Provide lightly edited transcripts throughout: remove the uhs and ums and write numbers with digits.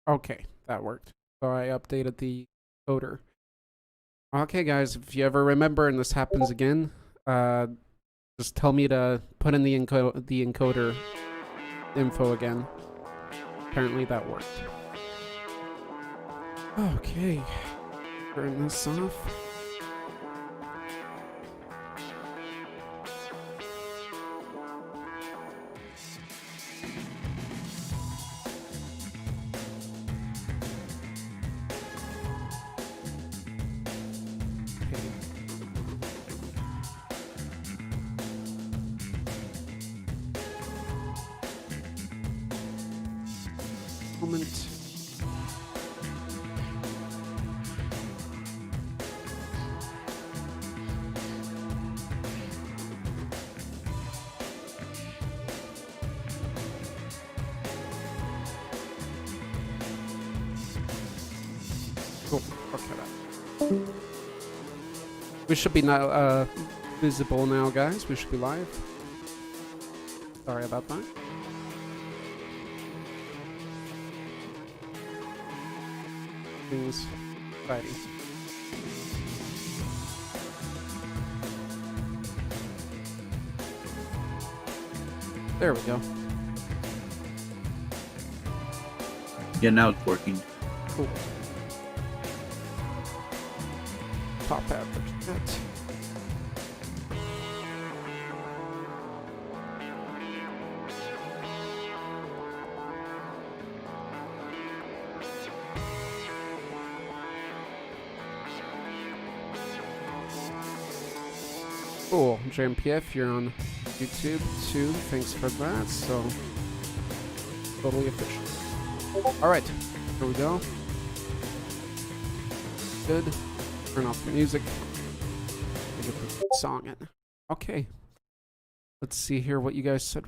Okay, that worked. So I updated the encoder. Okay, guys, if you ever remember and this happens again, just tell me to put in the encoder info again. Apparently that worked. Okay, turn this off. Moment. Cool. Okay, that. We should be now visible now, guys. We should be live. Sorry about that. Things exciting. There we go. Yeah, now it's working. Cool. Pop out that. Cool. JMPF, you're on YouTube too. Thanks for that. So, totally efficient. Alright, here we go. Good. Turn off the music. Get the song in. Okay. Let's see here what you guys said.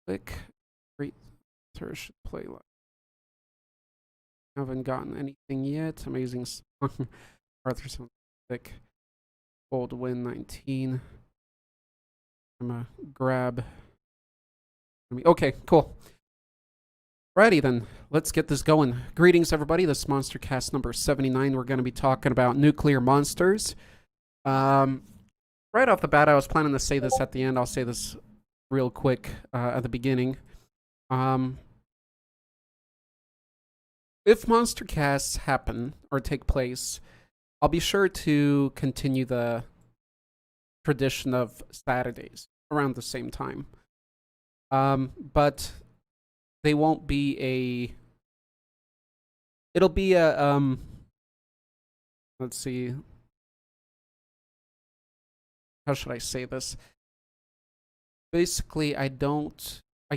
Click. Great. Should play like. Haven't gotten anything yet. Amazing song. Arthur sounds sick. Gold win 19. I'm gonna grab. Okay, cool. Righty then, let's get this going. Greetings, everybody. This is Monstercast number 79. We're going to be talking about nuclear monsters. Right off the bat, I was planning to say this at the end. I'll say this real quick at the beginning. If Monstercasts happen or take place, I'll be sure to continue the tradition of Saturdays around the same time. But they won't be it'll be a let's see, how should I say this? Basically, I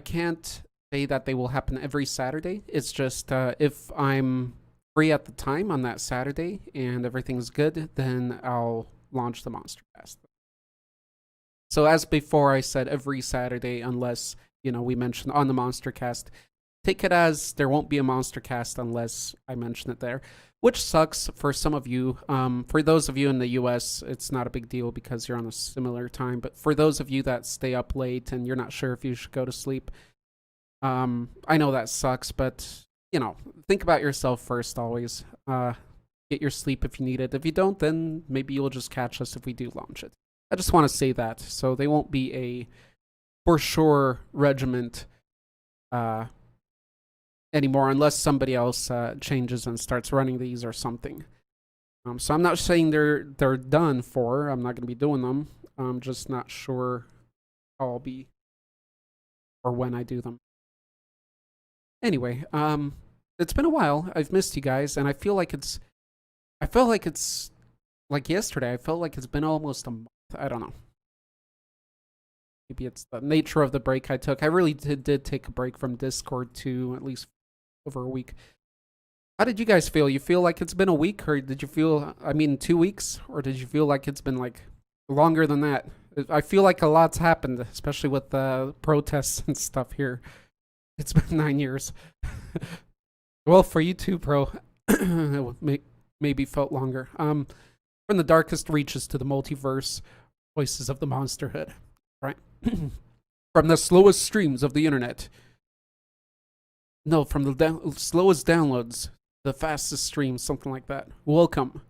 can't say that they will happen every Saturday. It's just if I'm free at the time on that Saturday and everything's good, then I'll launch the Monstercast. So as before, I said every Saturday unless, we mentioned on the Monstercast. Take it as there won't be a Monstercast unless I mention it there, which sucks for some of you. For those of you in the US, it's not a big deal because you're on a similar time. But for those of you that stay up late and you're not sure if you should go to sleep, I know that sucks, but, think about yourself first always. Get your sleep if you need it. If you don't, then maybe you'll just catch us if we do launch it. I just want to say that. So they won't be a for sure regiment anymore unless somebody else changes and starts running these or something. So I'm not saying they're done for. I'm not going to be doing them. I'm just not sure how I'll be or when I do them. Anyway, it's been a while. I've missed you guys, and I felt like it's like yesterday. I felt like it's been almost a month. I don't know. Maybe it's the nature of the break I took. I really did take a break from Discord too, at least over a week. How did you guys feel? You feel like it's been a week, or did you feel, 2 weeks, or did you feel like it's been like longer than that? I feel like a lot's happened, especially with the protests and stuff here. It's been 9 years. Well, for you too, Pro, it maybe felt longer. From the darkest reaches to the multiverse, voices of the monsterhood, right? From the slowest streams of the internet No, from the slowest downloads, the fastest stream, something like that. Welcome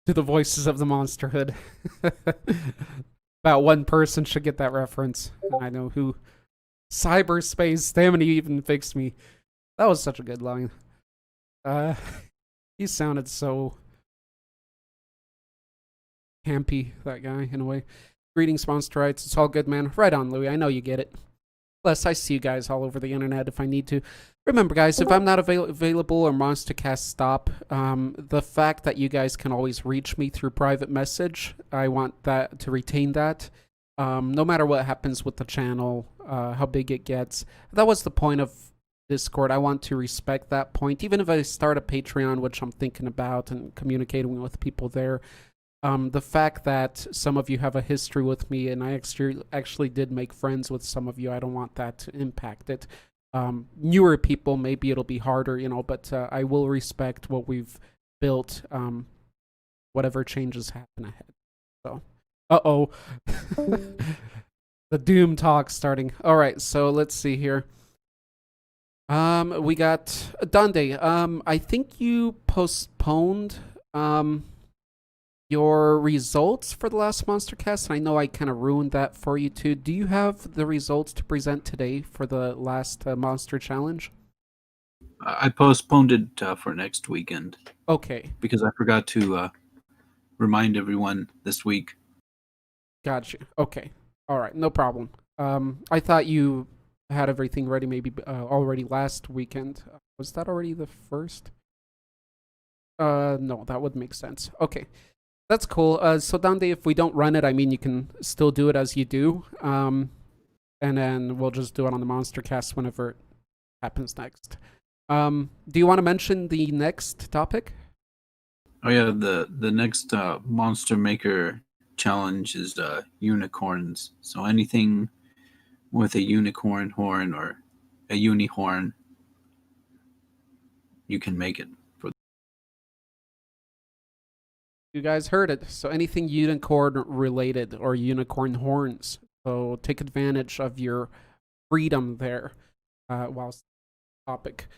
to the voices of the monsterhood. About one person should get that reference, and I know who. Cyberspace Stamina even fixed me. That was such a good line. Uh, he sounded so campy, that guy, in a way. Greetings, Monsterites. It's all good, man. Right on, Louie. I know you get it. Plus, I see you guys all over the internet if I need to. Remember, guys, if I'm not available or Monstercast stop, the fact that you guys can always reach me through private message, I want that to retain that. No matter what happens with the channel, how big it gets. That was the point of Discord. I want to respect that point. Even if I start a Patreon, which I'm thinking about, and communicating with people there, the fact that some of you have a history with me and I actually did make friends with some of you, I don't want that to impact it. Newer people, maybe it'll be harder, but I will respect what we've built, whatever changes happen ahead. So, uh-oh. The doom talk starting. All right, so let's see here. We got Dande. I think you postponed your results for the last Monstercast, and I know I kind of ruined that for you too. Do you have the results to present today for the last Monster Challenge? I postponed it for next weekend. Okay. Because I forgot to remind everyone this week. Gotcha. Okay. All right. No problem. I thought you had everything ready maybe already last weekend. Was that already the first? No, that would make sense. Okay. That's cool. So Dande, if we don't run it, I mean, you can still do it as you do. And then we'll just do it on the Monstercast whenever it happens next. Do you want to mention the next topic? Oh yeah, the next Monster Maker challenge is unicorns. So anything with a unicorn horn or a unihorn, you can make it. You guys heard it. So anything unicorn related or unicorn horns. So take advantage of your freedom there whilst topic.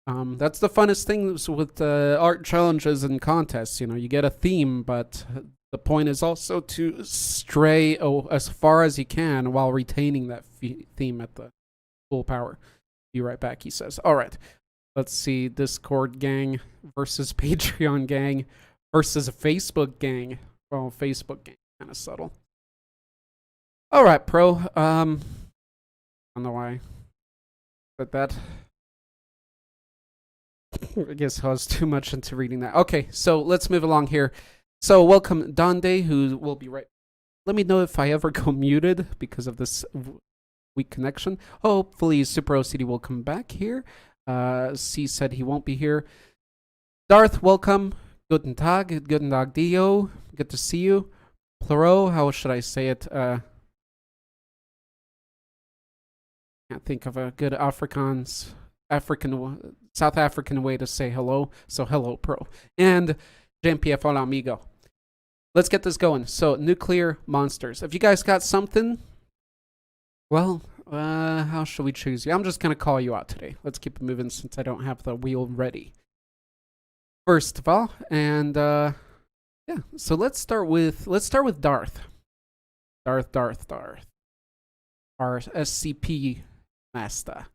That's the funnest things with art challenges and contests. You get a theme, but the point is also to stray as far as you can while retaining that theme at the full power. Be right back, he says. All right. Let's see. Discord gang versus Patreon gang versus a Facebook gang. Well, Facebook gang, kind of subtle. All right, Pro. I don't know why I said that. I guess I was too much into reading that. Okay, so let's move along here. So welcome Dande, who will be right. Let me know if I ever go muted because of this weak connection. Hopefully Super OCD will come back here. C said he won't be here. Darth, welcome. Guten Tag. Guten Tag, Dio. Good to see you. Pluro, how should I say it? Can't think of a good South African way to say hello. So hello, Pro. And JMPF, hola, amigo. Let's get this going. So, nuclear monsters. If you guys got something, well, how should we choose you? I'm just going to call you out today. Let's keep it moving since I don't have the wheel ready. First of all, and yeah, so let's start with Darth. Darth. Our SCP master.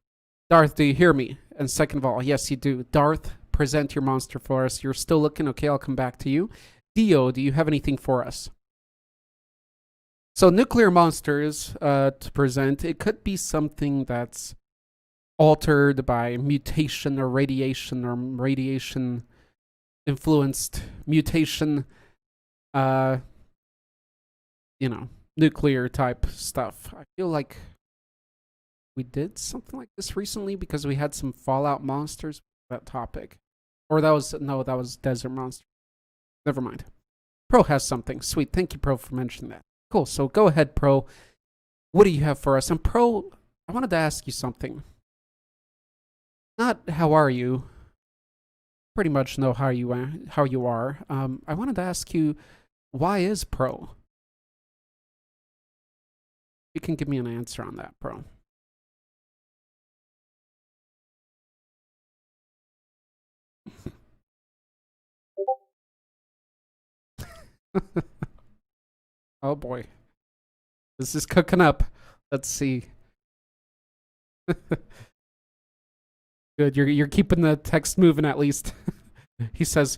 Darth, do you hear me? And second of all, yes, you do. Darth, present your monster for us. You're still looking? Okay, I'll come back to you. Dio, do you have anything for us? So nuclear monsters to present, it could be something that's altered by mutation or radiation influenced mutation, nuclear type stuff. I feel like we did something like this recently because we had some Fallout monsters. That topic, or that was Desert Monster. Never mind. Pro has something. Sweet. Thank you, Pro, for mentioning that. Cool. So go ahead, Pro. What do you have for us? And Pro, I wanted to ask you something. Not how are you. Pretty much know how you are. I wanted to ask you, why is Pro? You can give me an answer on that, Pro. Oh boy. This is cooking up. Let's see. Good, you're keeping the text moving at least. He says,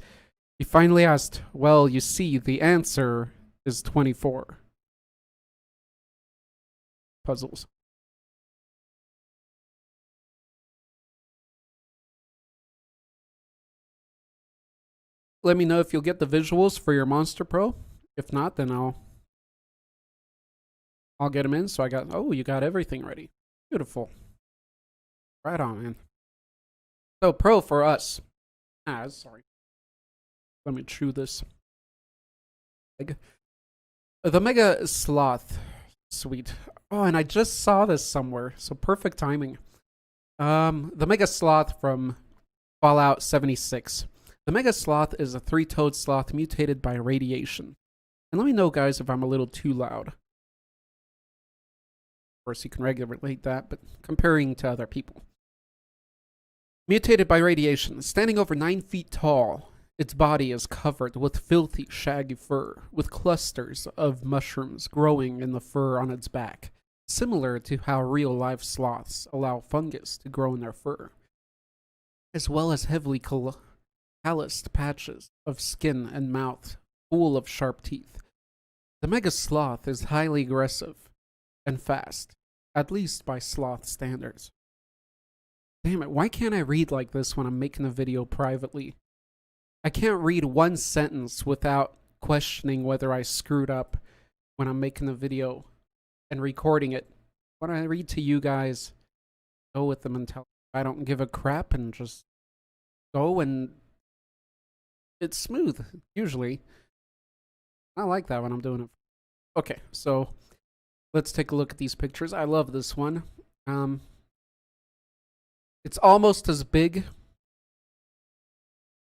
he finally asked, well, you see, the answer is 24. Puzzles. Let me know if you'll get the visuals for your Monster Pro. If not, then I'll get them in. So I got, oh, you got everything ready. Beautiful. Right on, man. So Pro for us. Sorry. Let me chew this. The Mega Sloth. Sweet. Oh, and I just saw this somewhere, so perfect timing. The Mega Sloth from Fallout 76. The Mega Sloth is a three-toed sloth mutated by radiation. And let me know, guys, if I'm a little too loud. Of course, you can regulate that, but comparing to other people. Mutated by radiation, standing over 9 feet tall, its body is covered with filthy, shaggy fur, with clusters of mushrooms growing in the fur on its back, similar to how real-life sloths allow fungus to grow in their fur, as well as heavily calloused patches of skin and mouth full of sharp teeth. The Mega Sloth is highly aggressive and fast, at least by sloth standards. Damn it, why can't I read like this when I'm making a video privately? I can't read one sentence without questioning whether I screwed up when I'm making a video and recording it. When I read to you guys, go with the mentality. I don't give a crap and just go, and it's smooth, usually. I like that when I'm doing it. Okay, so let's take a look at these pictures. I love this one. It's almost as big.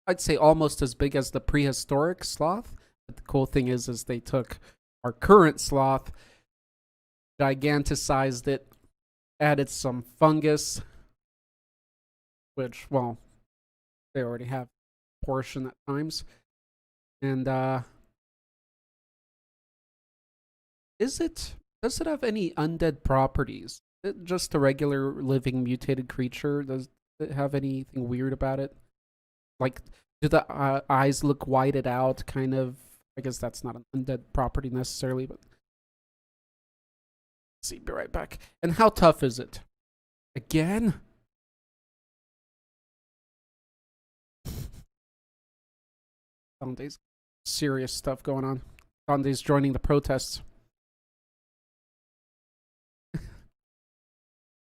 I'd say almost as big as the prehistoric sloth. But the cool thing is they took our current sloth, giganticized it, added some fungus, which, well, they already have a portion at times. And does it have any undead properties? Is it just a regular living mutated creature? Does it have anything weird about it? Like, do the eyes look whited out, kind of? I guess that's not an undead property necessarily, but... Let's see, be right back. And how tough is it? Again? Dante's serious stuff going on. Dante's joining the protests.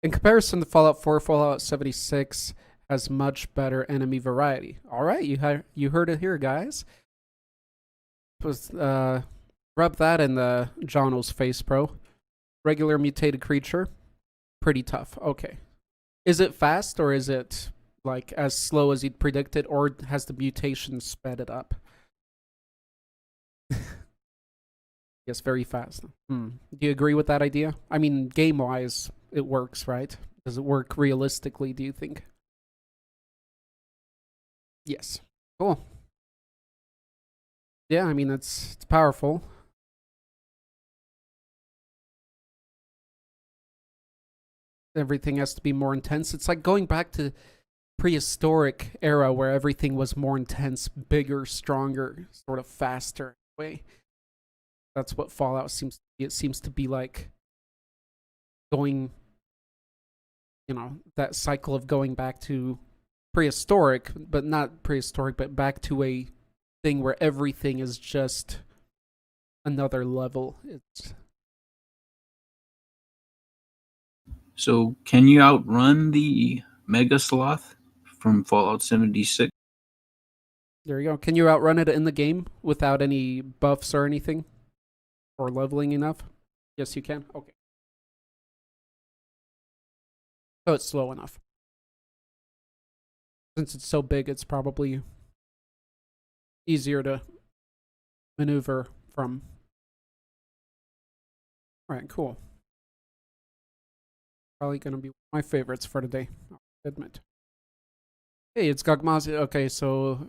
In comparison to Fallout 4, Fallout 76 has much better enemy variety. All right, you heard it here, guys. Rub that in the Jono's face, bro. Regular mutated creature, pretty tough. Okay, is it fast or is it like as slow as you'd predicted, or has the mutation sped it up? Yes, very fast. Do you agree with that idea? I mean, game-wise, it works, right? Does it work realistically, do you think? Yes. Cool. Yeah, I mean, it's powerful. Everything has to be more intense. It's like going back to prehistoric era where everything was more intense, bigger, stronger, sort of faster way. That's what Fallout seems to be. It seems to be like going, that cycle of going back to prehistoric, but not prehistoric, but back to a thing where everything is just another level. So, can you outrun the Mega Sloth from Fallout 76? There you go. Can you outrun it in the game without any buffs or anything? Or leveling enough? Yes, you can. Okay. So it's slow enough. Since it's so big, it's probably easier to maneuver from. Alright, cool. Probably gonna be my favorites for today, I'll admit. Hey, it's Gogmazi. Okay, so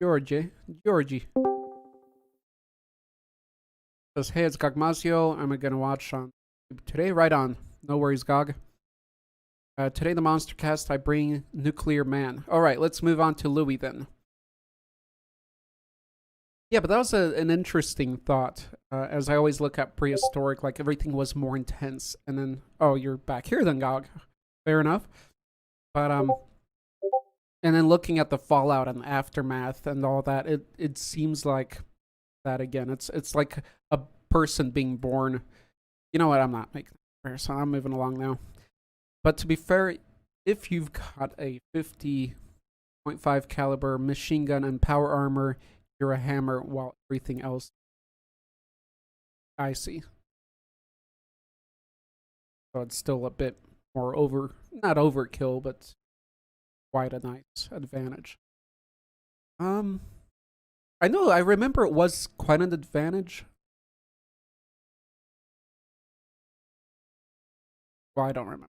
Georgie. Says, hey, it's Gogmazio. I'm going to watch on YouTube today. Right on. No worries, Gog. Today, the Monstercast, I bring Nuclear Man. All right, let's move on to Louis then. Yeah, but that was an interesting thought. As I always look at prehistoric, like everything was more intense. And then, oh, you're back here then, Gog. Fair enough. But, and then looking at the fallout and aftermath and all that, it seems like that again. It's like a person being born. You know what? I'm not making it fair, so I'm moving along now. But to be fair, if you've got a 50.5 caliber machine gun and power armor, you're a hammer, while everything else, I see. So it's still a bit more not overkill, but quite a nice advantage. I know, I remember it was quite an advantage. Well, I don't remember.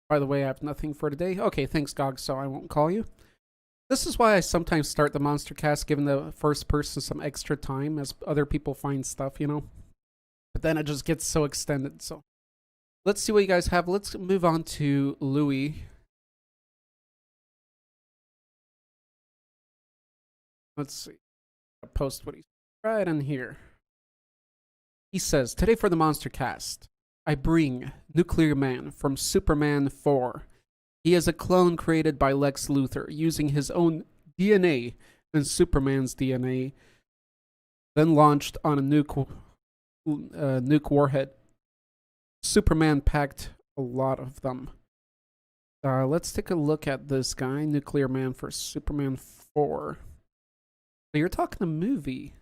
By the way, I have nothing for today. Okay, thanks, Gog, so I won't call you. This is why I sometimes start the Monstercast giving the first person some extra time as other people find stuff, you know? But then it just gets so extended, so. Let's see what you guys have. Let's move on to Louis. Let's see. I'll post what he's right in here. He says, today for the Monstercast, I bring Nuclear Man from Superman 4. He is a clone created by Lex Luthor using his own DNA and Superman's DNA, then launched on a nuke warhead. Superman packed a lot of them. Let's take a look at this guy, Nuclear Man for Superman 4. So you're talking a movie.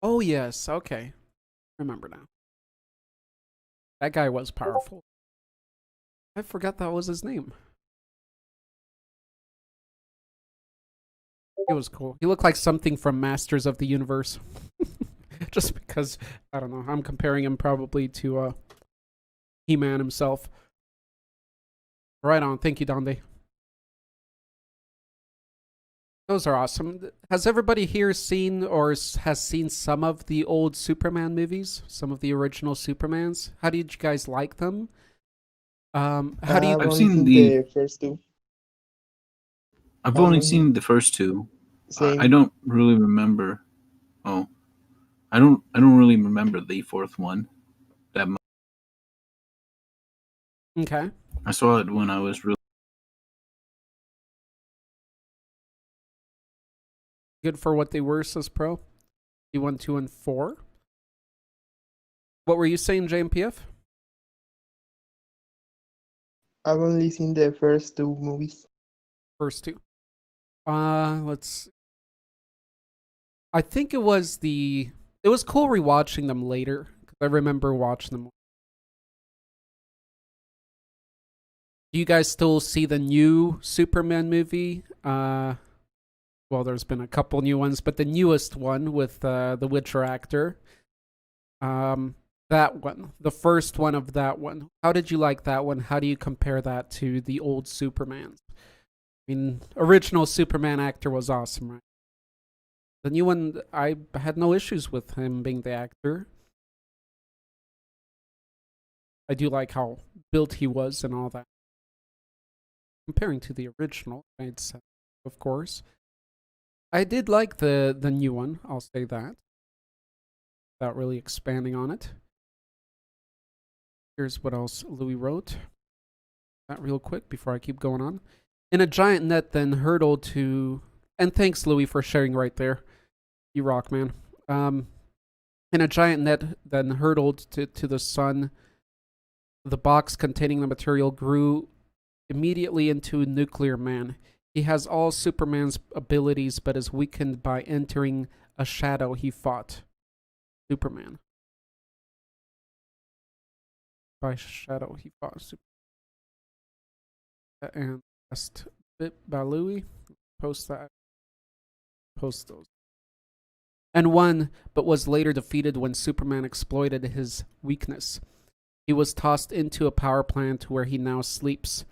Oh, yes. Okay. Remember now. That guy was powerful. I forgot that was his name. It was cool. He looked like something from Masters of the Universe. Just because, I don't know, I'm comparing him probably to He-Man himself. Right on. Thank you, Donde. Those are awesome. Has everybody here seen or has seen some of the old Superman movies? Some of the original Supermans? How did you guys like them? How do you... I've seen the first two. I've only seen the first two. I don't really remember. Oh, I don't really remember the fourth one that much. Okay. I saw it when I was really good for what they were, says Pro. D1, 2, and 4. What were you saying, JMPF? I've only seen the first two movies. First two. Let's... I think it was cool rewatching them later, because I remember watching them. Do you guys still see the new Superman movie? Well, there's been a couple new ones, but the newest one with the Witcher actor. That one. The first one of that one. How did you like that one? How do you compare that to the old Superman? I mean, original Superman actor was awesome, right? The new one, I had no issues with him being the actor. I do like how built he was and all that. Comparing to the original, made sense, of course. I did like the new one, I'll say that. Without really expanding on it. Here's what else Louis wrote. That real quick before I keep going on. In a giant net then hurtled to... And thanks, Louis, for sharing right there. You rock, man. In a giant net then hurtled to the sun. The box containing the material grew immediately into Nuclear Man. He has all Superman's abilities, but is weakened by entering a shadow he fought. Superman. By shadow he fought. And last bit by Louis. Post that. Post those. And won, but was later defeated when Superman exploited his weakness. He was tossed into a power plant where he now sleeps,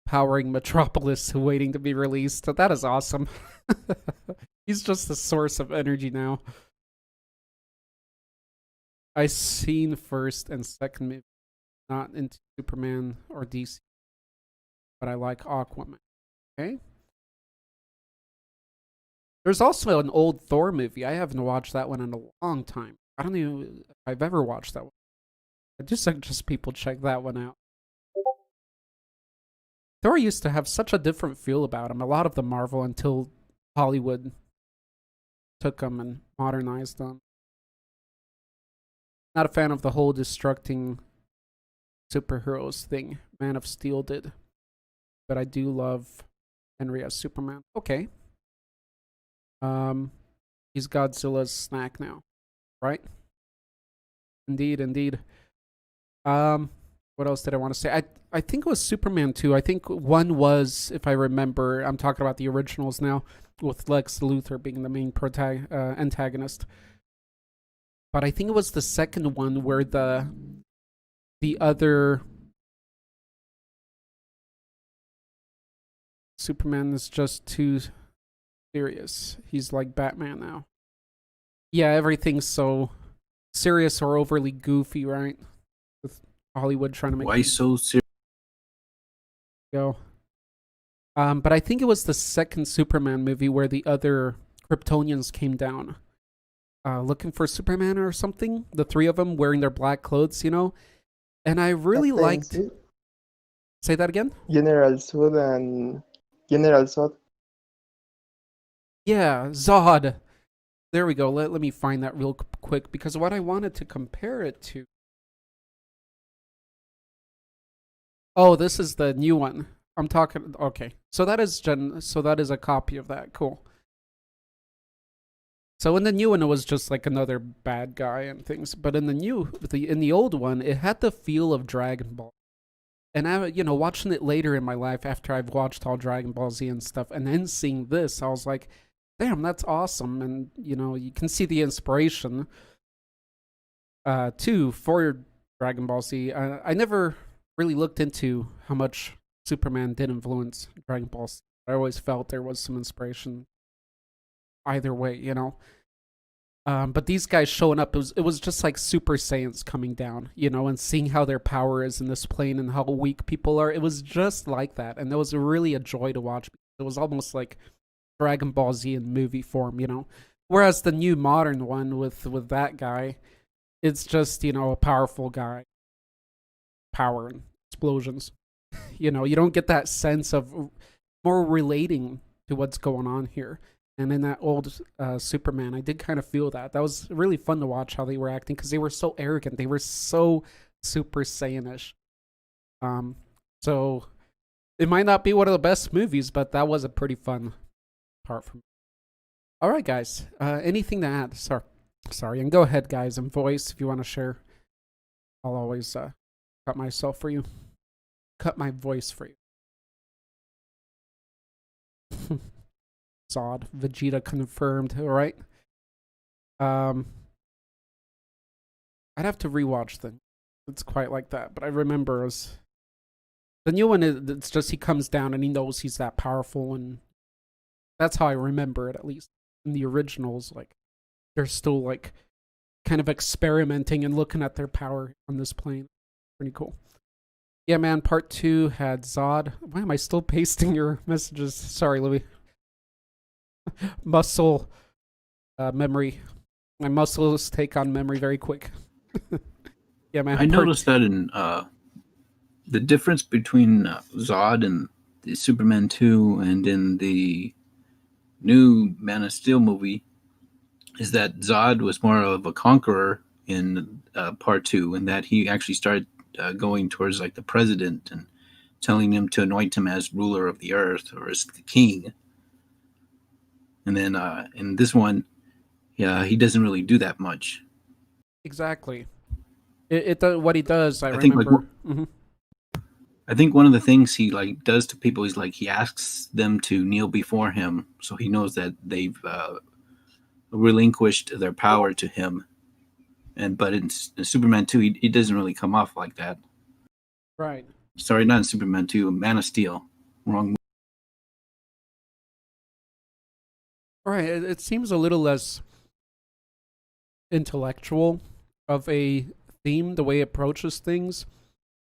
powering Metropolis, waiting to be released. That is awesome. He's just a source of energy now. I seen first and second movie, not into Superman or DC, but I like Aquaman. Okay. There's also an old Thor movie. I haven't watched that one in a long time. I don't even if I've ever watched that one. I just suggest people check that one out. Thor used to have such a different feel about him. A lot of the Marvel until Hollywood took them and modernized them. Not a fan of the whole destructing superheroes thing. Man of Steel did, but I do love Henry as Superman. Okay. He's Godzilla's snack now, right? Indeed, indeed. What else did I want to say? I think it was Superman 2. I think one was, if I remember, I'm talking about the originals now, with Lex Luthor being the main antagonist. But I think it was the second one where the other Superman is just too serious. He's like Batman now. Yeah, everything's so serious or overly goofy, right? With Hollywood trying to make Why so serious? go. But I think it was the second Superman movie where the other Kryptonians came down, looking for Superman or something. The three of them wearing their black clothes, And I really liked. Say that again. General Zod and General Zod. Yeah, Zod. There we go. Let me find that real quick because what I wanted to compare it to. Oh, this is the new one. I'm talking. Okay, so that is a copy of that. Cool. So in the new one, it was just like another bad guy and things, but in the old one, it had the feel of Dragon Ball. And I, watching it later in my life after I've watched all Dragon Ball Z and stuff, and then seeing this, I was like, damn, that's awesome. And, you can see the inspiration, too, for Dragon Ball Z. I never really looked into how much Superman did influence Dragon Ball Z. I always felt there was some inspiration either way, But these guys showing up, it was just like Super Saiyans coming down, and seeing how their power is in this plane and how weak people are. It was just like that, and it was really a joy to watch. It was almost like Dragon Ball Z in movie form, Whereas the new modern one with that guy, it's just a powerful guy, power and explosions. You don't get that sense of more relating to what's going on here. And in that old Superman, I did kind of feel that. That was really fun to watch how they were acting because they were so arrogant. They were so Super Saiyan-ish. So it might not be one of the best movies, but that was a pretty fun part for me. All right, guys. Anything to add? Sorry. And go ahead, guys, and voice if you want to share. I'll always cut myself for you. Cut my voice for you. Zod, Vegeta confirmed. All right. I'd have to rewatch them. It's quite like that, but I remember the new one. It's just he comes down and he knows he's that powerful, and that's how I remember it. At least in the originals, like they're still like kind of experimenting and looking at their power on this plane. Pretty cool. Yeah, man. Part 2 had Zod. Why am I still pasting your messages? Sorry, Louis. Muscle memory. My muscles take on memory very quick. Yeah, man. I noticed that in the difference between Zod and the Superman 2 and in the new Man of Steel movie is that Zod was more of a conqueror in part 2, and that he actually started going towards like the president and telling him to anoint him as ruler of the earth or as the king. And then in this one, yeah, he doesn't really do that much. Exactly. It what he does. I remember. Think I think one of the things he like does to people is like he asks them to kneel before him, so he knows that they've relinquished their power to him. But in Superman 2, he doesn't really come off like that. Right. Sorry, not in Superman 2, Man of Steel. Wrong. Right. It seems a little less intellectual of a theme, the way it approaches things.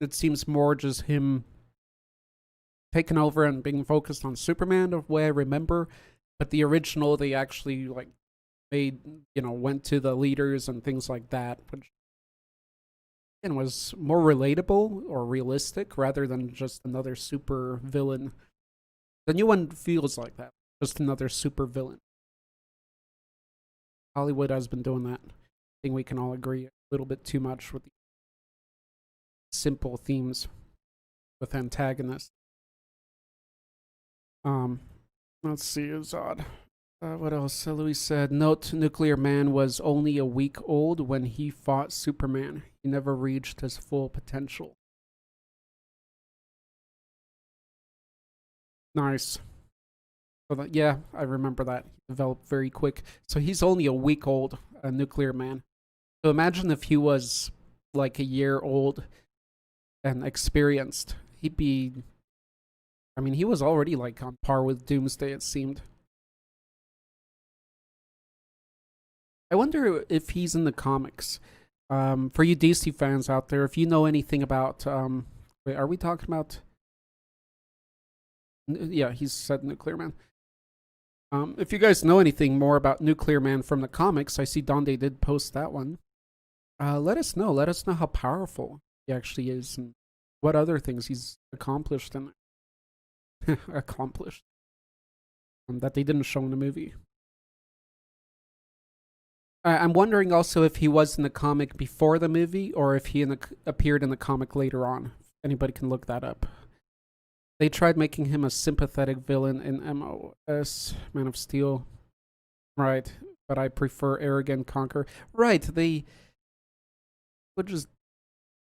It seems more just him taking over and being focused on Superman, the way I remember. But the original, they actually like made, went to the leaders and things like that, which again was more relatable or realistic rather than just another super villain. The new one feels like that, just another super villain. Hollywood has been doing that. I think we can all agree a little bit too much with the simple themes with antagonists. Let's see, it was odd. What else? Louis said, note, Nuclear Man was only a week old when he fought Superman. He never reached his full potential. Nice. So yeah, I remember that. He developed very quick. So he's only a week old, a Nuclear Man. So imagine if he was like a year old and experienced. He'd be... I mean, he was already like on par with Doomsday, it seemed. I wonder if he's in the comics. For you DC fans out there, if you know anything about, wait, are we talking about? Yeah, he's said Nuclear Man. If you guys know anything more about Nuclear Man from the comics, I see Donde did post that one. Let us know. Let us know how powerful he actually is and what other things he's accomplished and accomplished that they didn't show in the movie. I'm wondering also if he was in the comic before the movie or if he appeared in the comic later on. If anybody can look that up. They tried making him a sympathetic villain in MOS, Man of Steel. Right, but I prefer Arrogant Conquer. Right, they would just...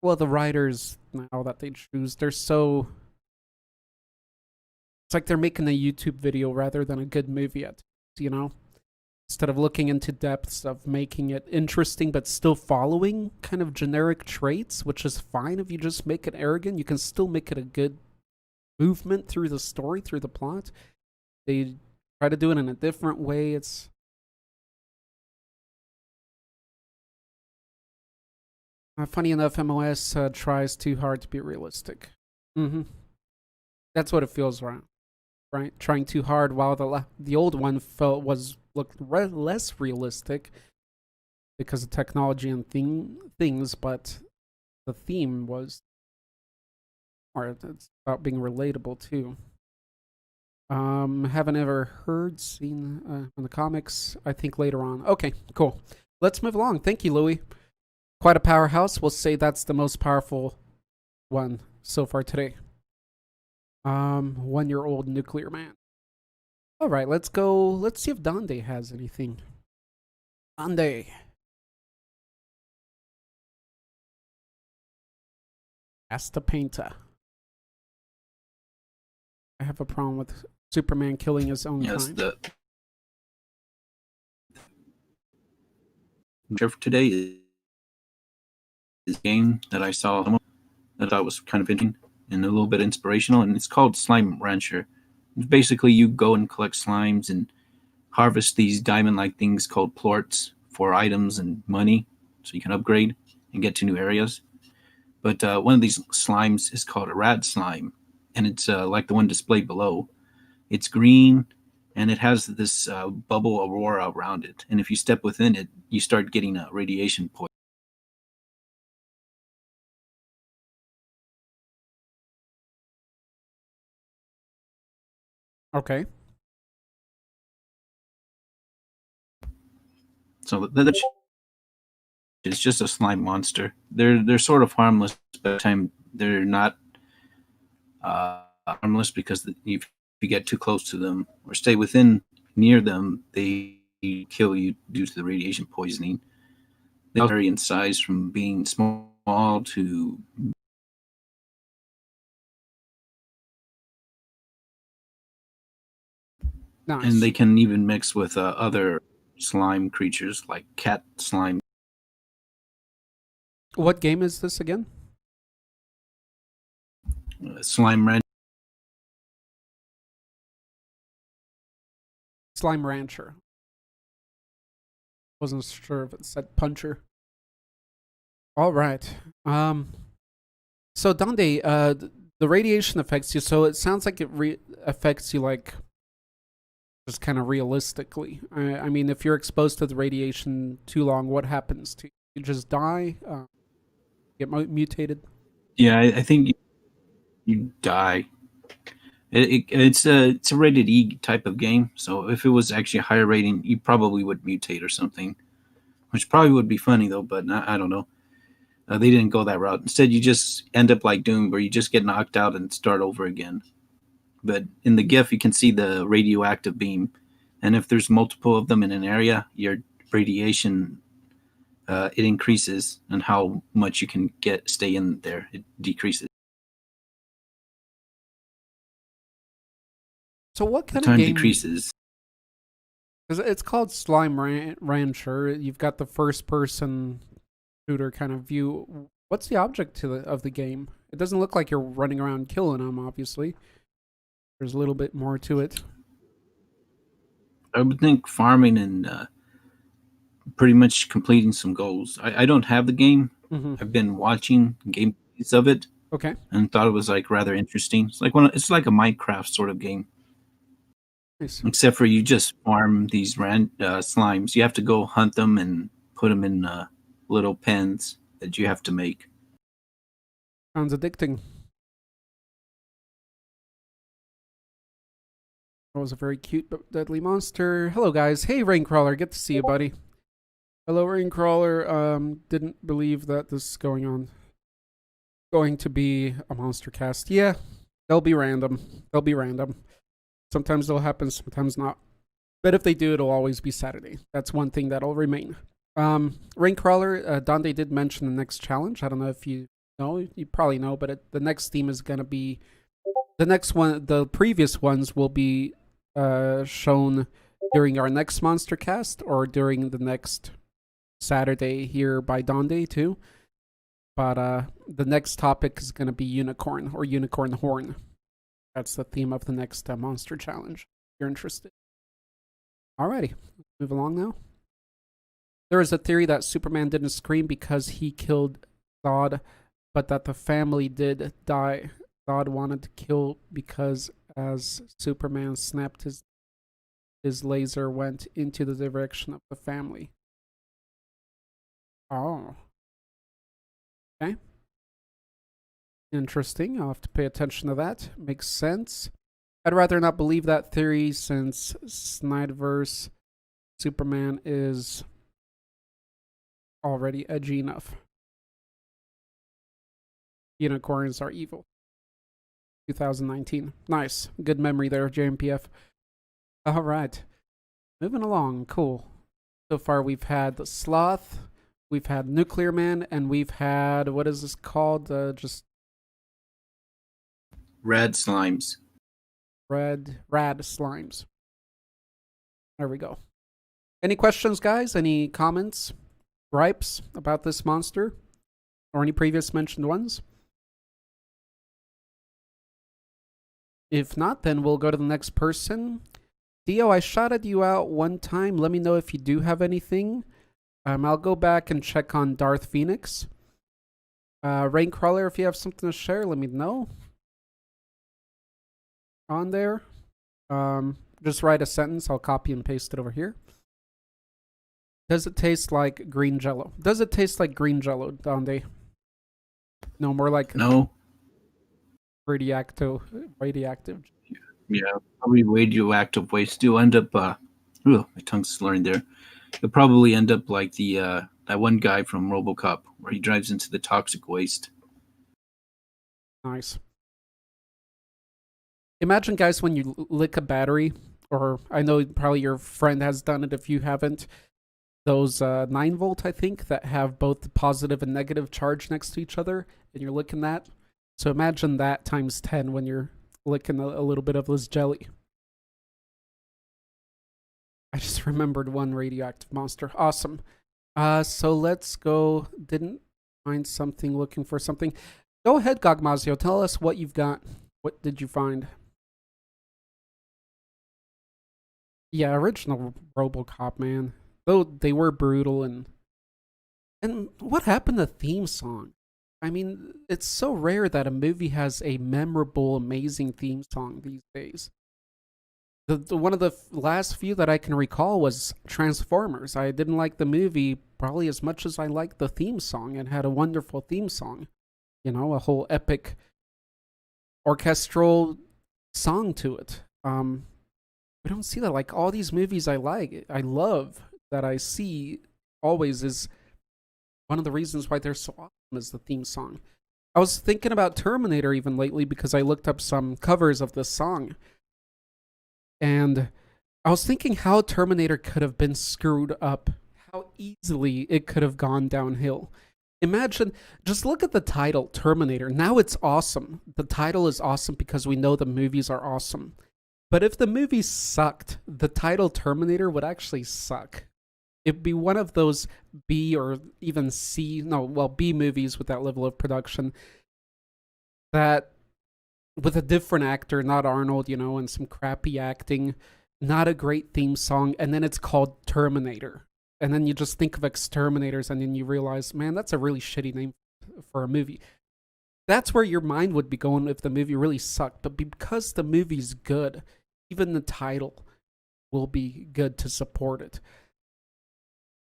Well, the writers now that they choose, they're so... It's like they're making a YouTube video rather than a good movie Instead of looking into depths of making it interesting but still following kind of generic traits, which is fine if you just make it arrogant. You can still make it a good movement through the story, through the plot. They try to do it in a different way. It's... funny enough, MOS tries too hard to be realistic. That's what it feels right. Trying too hard, while the old one looked less realistic because of technology and things, but the theme was, or it's about being relatable too. Haven't ever seen in the comics. I think later on. Okay, cool. Let's move along. Thank you, Louis. Quite a powerhouse. We'll say that's the most powerful one so far today. 1-year-old Nuclear Man. All right, let's go. Let's see if Donde has anything. Donde. Asta Painter. I have a problem with Superman killing his own kind. The today is a game that I saw that I thought was kind of interesting and a little bit inspirational, and it's called Slime Rancher. Basically, you go and collect slimes and harvest these diamond-like things called plorts for items and money, so you can upgrade and get to new areas. But one of these slimes is called a rad slime, and it's like the one displayed below. It's green, and it has this bubble aurora around it. And if you step within it, you start getting a radiation poison. Okay. So it's just a slime monster. They're sort of harmless, but at the time they're not harmless because if you get too close to them or stay near them, they kill you due to the radiation poisoning. They vary in size from being small to... Nice. And they can even mix with other slime creatures like cat slime. What game is this again? Slime Rancher. Slime Rancher. Wasn't sure if it said Puncher. All right. So Dande, the radiation affects you. So it sounds like it affects you like just kind of realistically. I mean, if you're exposed to the radiation too long, what happens to you? You just die, get mutated. Yeah, I think you die. It's a rated E type of game, so if it was actually a higher rating, you probably would mutate or something, which probably would be funny though. But I don't know. They didn't go that route. Instead, you just end up like Doom, where you just get knocked out and start over again. But in the GIF, you can see the radioactive beam, and if there's multiple of them in an area, your radiation it increases, and how much you can stay in there it decreases. So what The kind of time game? decreases. Because it's called Slime Rancher. You've got the first person shooter kind of view. What's the object of the game? It doesn't look like you're running around killing them. Obviously, there's a little bit more to it. I would think farming and pretty much completing some goals. I don't have the game. Mm-hmm. I've been watching gameplays of it Okay. and thought it was like rather interesting. It's like a Minecraft sort of game, Nice. except for you just farm these slimes. You have to go hunt them and put them in little pens that you have to make. Sounds addicting. That was a very cute but deadly monster. Hello, guys. Hey, Raincrawler. Good to see you, buddy. Hello, Raincrawler. Didn't believe that this is going to be a Monstercast. Yeah, they'll be random. Sometimes they'll happen, sometimes not. But if they do, it'll always be Saturday. That's one thing that'll remain. Raincrawler, Dande did mention the next challenge. I don't know if you know. You probably know, but the next theme is going to be... The next one, the previous ones will be shown during our next Monstercast or during the next Saturday here by Dande too. But the next topic is going to be unicorn or unicorn horn. That's the theme of the next monster challenge. If you're interested. Alrighty, let's move along now. There is a theory that Superman didn't scream because he killed Zod, but that the family did die. Zod wanted to kill because as Superman snapped his laser went into the direction of the family. Oh. Okay. Interesting. I'll have to pay attention to that. Makes sense. I'd rather not believe that theory since Snyderverse Superman is already edgy enough. Unicorns are evil. 2019. Nice. Good memory there, JMPF. All right. Moving along. Cool. So far we've had the Sloth, we've had Nuclear Man, and we've had, what is this called? Just Rad slimes. rad slimes. There we go. Any questions, guys? Any comments, gripes about this monster? Or any previous mentioned ones? If not, then we'll go to the next person. Dio, I shouted you out one time. Let me know if you do have anything. I'll go back and check on Darth Phoenix. Raincrawler, if you have something to share, let me know. On there. Just write a sentence. I'll copy and paste it over here. Does it taste like green jello? Does it taste like green jello, Donde? No, more like No. radioactive. Yeah, probably radioactive waste. You'll end up. My tongue's slurring there. You'll probably end up like the that one guy from RoboCop, where he drives into the toxic waste. Nice. Imagine, guys, when you lick a battery, or I know probably your friend has done it if you haven't. Those 9-volt, I think, that have both the positive and negative charge next to each other, and you're licking that. So imagine that times 10 when you're licking a little bit of this jelly. I just remembered one radioactive monster. Awesome. So let's go. Didn't find something, looking for something. Go ahead, Gogmazio. Tell us what you've got. What did you find? Yeah, original RoboCop, man. Though they were brutal and And what happened to theme song? I mean, it's so rare that a movie has a memorable, amazing theme song these days. The one of the last few that I can recall was Transformers. I didn't like the movie probably as much as I liked the theme song. It had a wonderful theme song, a whole epic orchestral song to it. We don't see that. Like all these movies I love that I see always is one of the reasons why they're so awesome is the theme song. I was thinking about Terminator even lately because I looked up some covers of this song, and I was thinking how Terminator could have been screwed up, how easily it could have gone downhill. Imagine, just look at the title, Terminator. Now it's awesome. The title is awesome because we know the movies are awesome. But if the movie sucked, the title Terminator would actually suck. It'd be one of those B or even C, no, well, B movies with that level of production that with a different actor, not Arnold, and some crappy acting, not a great theme song, and then it's called Terminator. And then you just think of exterminators, and then you realize, man, that's a really shitty name for a movie. That's where your mind would be going if the movie really sucked. But because the movie's good, even the title will be good to support it.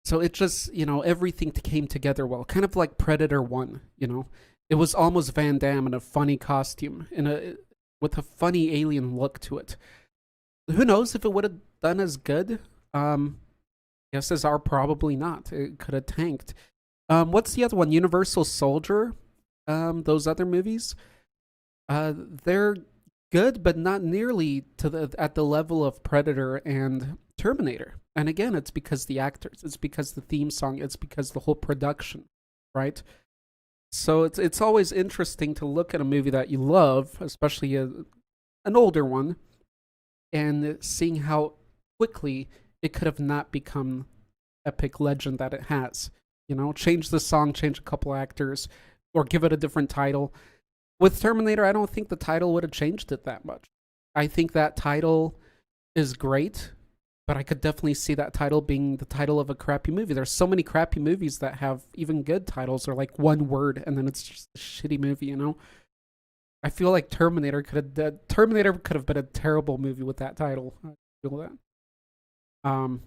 So it just, everything came together well. Kind of like Predator 1, It was almost Van Damme in a funny costume, with a funny alien look to it. Who knows if it would have done as good? Guesses are probably not. It could have tanked. What's the other one? Universal Soldier. Those other movies. They're good, but not nearly at the level of Predator and Terminator. And again, it's because the actors. It's because the theme song. It's because the whole production, right? So it's always interesting to look at a movie that you love, especially an older one, and seeing how quickly it could have not become epic legend that it has. Change the song, change a couple actors, or give it a different title. With Terminator, I don't think the title would have changed it that much. I think that title is great, but I could definitely see that title being the title of a crappy movie. There's so many crappy movies that have even good titles or like one word, and then it's just a shitty movie, I feel like Terminator could have been a terrible movie with that title. I feel that. All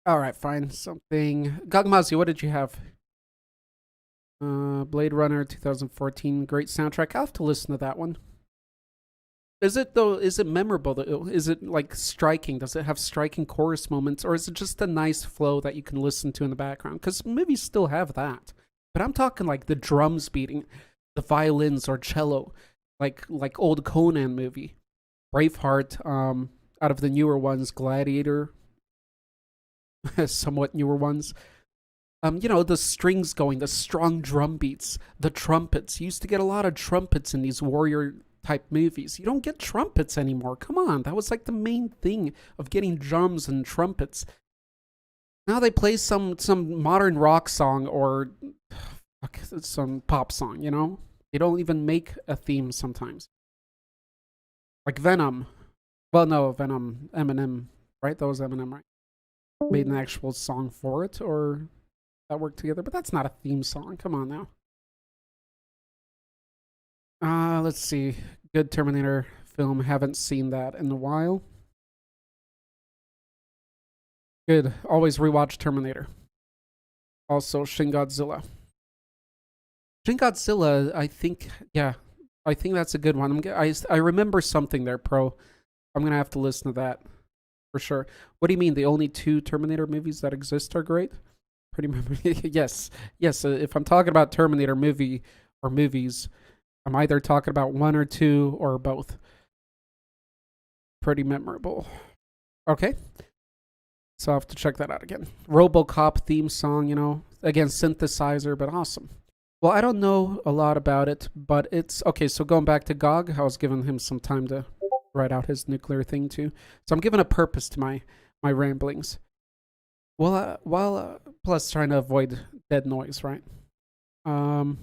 right, fine. Something. Gagmazi, what did you have? Blade Runner 2014, great soundtrack. I'll have to listen to that one. Is it though? Is it memorable? Is it like striking? Does it have striking chorus moments, or is it just a nice flow that you can listen to in the background? Because movies still have that, but I'm talking like the drums beating, the violins or cello, like old Conan movie, Braveheart. Out of the newer ones, Gladiator, somewhat newer ones. The strings going, the strong drum beats, the trumpets. You used to get a lot of trumpets in these warrior type movies. You don't get trumpets anymore. Come on, that was like the main thing of getting drums and trumpets. Now they play some modern rock song or some pop song, They don't even make a theme sometimes. Like Venom. Well, no, Venom, Eminem, right? That was Eminem, right? Made an actual song for it, or that worked together, but that's not a theme song. Come on now. Let's see. Good Terminator film. Haven't seen that in a while. Good. Always rewatch Terminator. Also, Shin Godzilla. Shin Godzilla, I think that's a good one. I remember something there, Pro. I'm going to have to listen to that for sure. What do you mean? The only 2 Terminator movies that exist are great? Pretty much. Yes. If I'm talking about Terminator movie or movies, I'm either talking about 1 or 2 or both. Pretty memorable. Okay. So I'll have to check that out again. RoboCop theme song, again, synthesizer, but awesome. Well, I don't know a lot about it, but it's okay. So going back to Gog, I was giving him some time to write out his nuclear thing too. So I'm giving a purpose to my ramblings. Well, while plus trying to avoid dead noise, right? Well,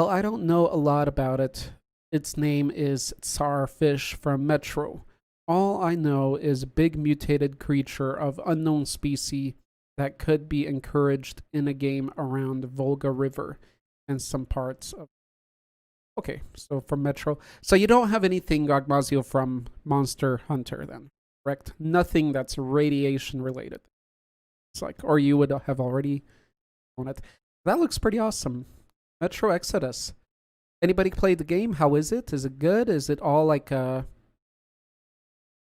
I don't know a lot about it. Its name is Tsar Fish from Metro. All I know is a big mutated creature of unknown species that could be encouraged in a game around the Volga River and some parts of. Okay, so from Metro. So you don't have anything, Gogmazio, from Monster Hunter then, correct? Nothing that's radiation related. It's like, or you would have already owned it. That looks pretty awesome. Metro Exodus. Anybody played the game? How is it? Is it good? Is it all like a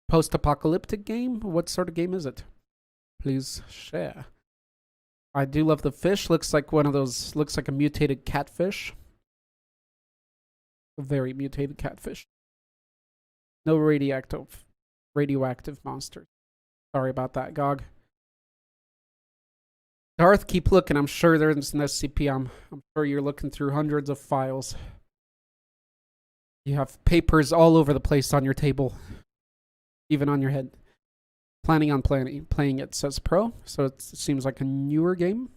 post-apocalyptic game? What sort of game is it? Please share. I do love the fish. Looks like one of those. Looks like a mutated catfish. A very mutated catfish. No radioactive monsters. Sorry about that, Gog. Darth, keep looking. I'm sure there's an SCP. I'm sure you're looking through hundreds of files. You have papers all over the place on your table, even on your head. Planning on playing it, says Pro. So it seems like a newer game.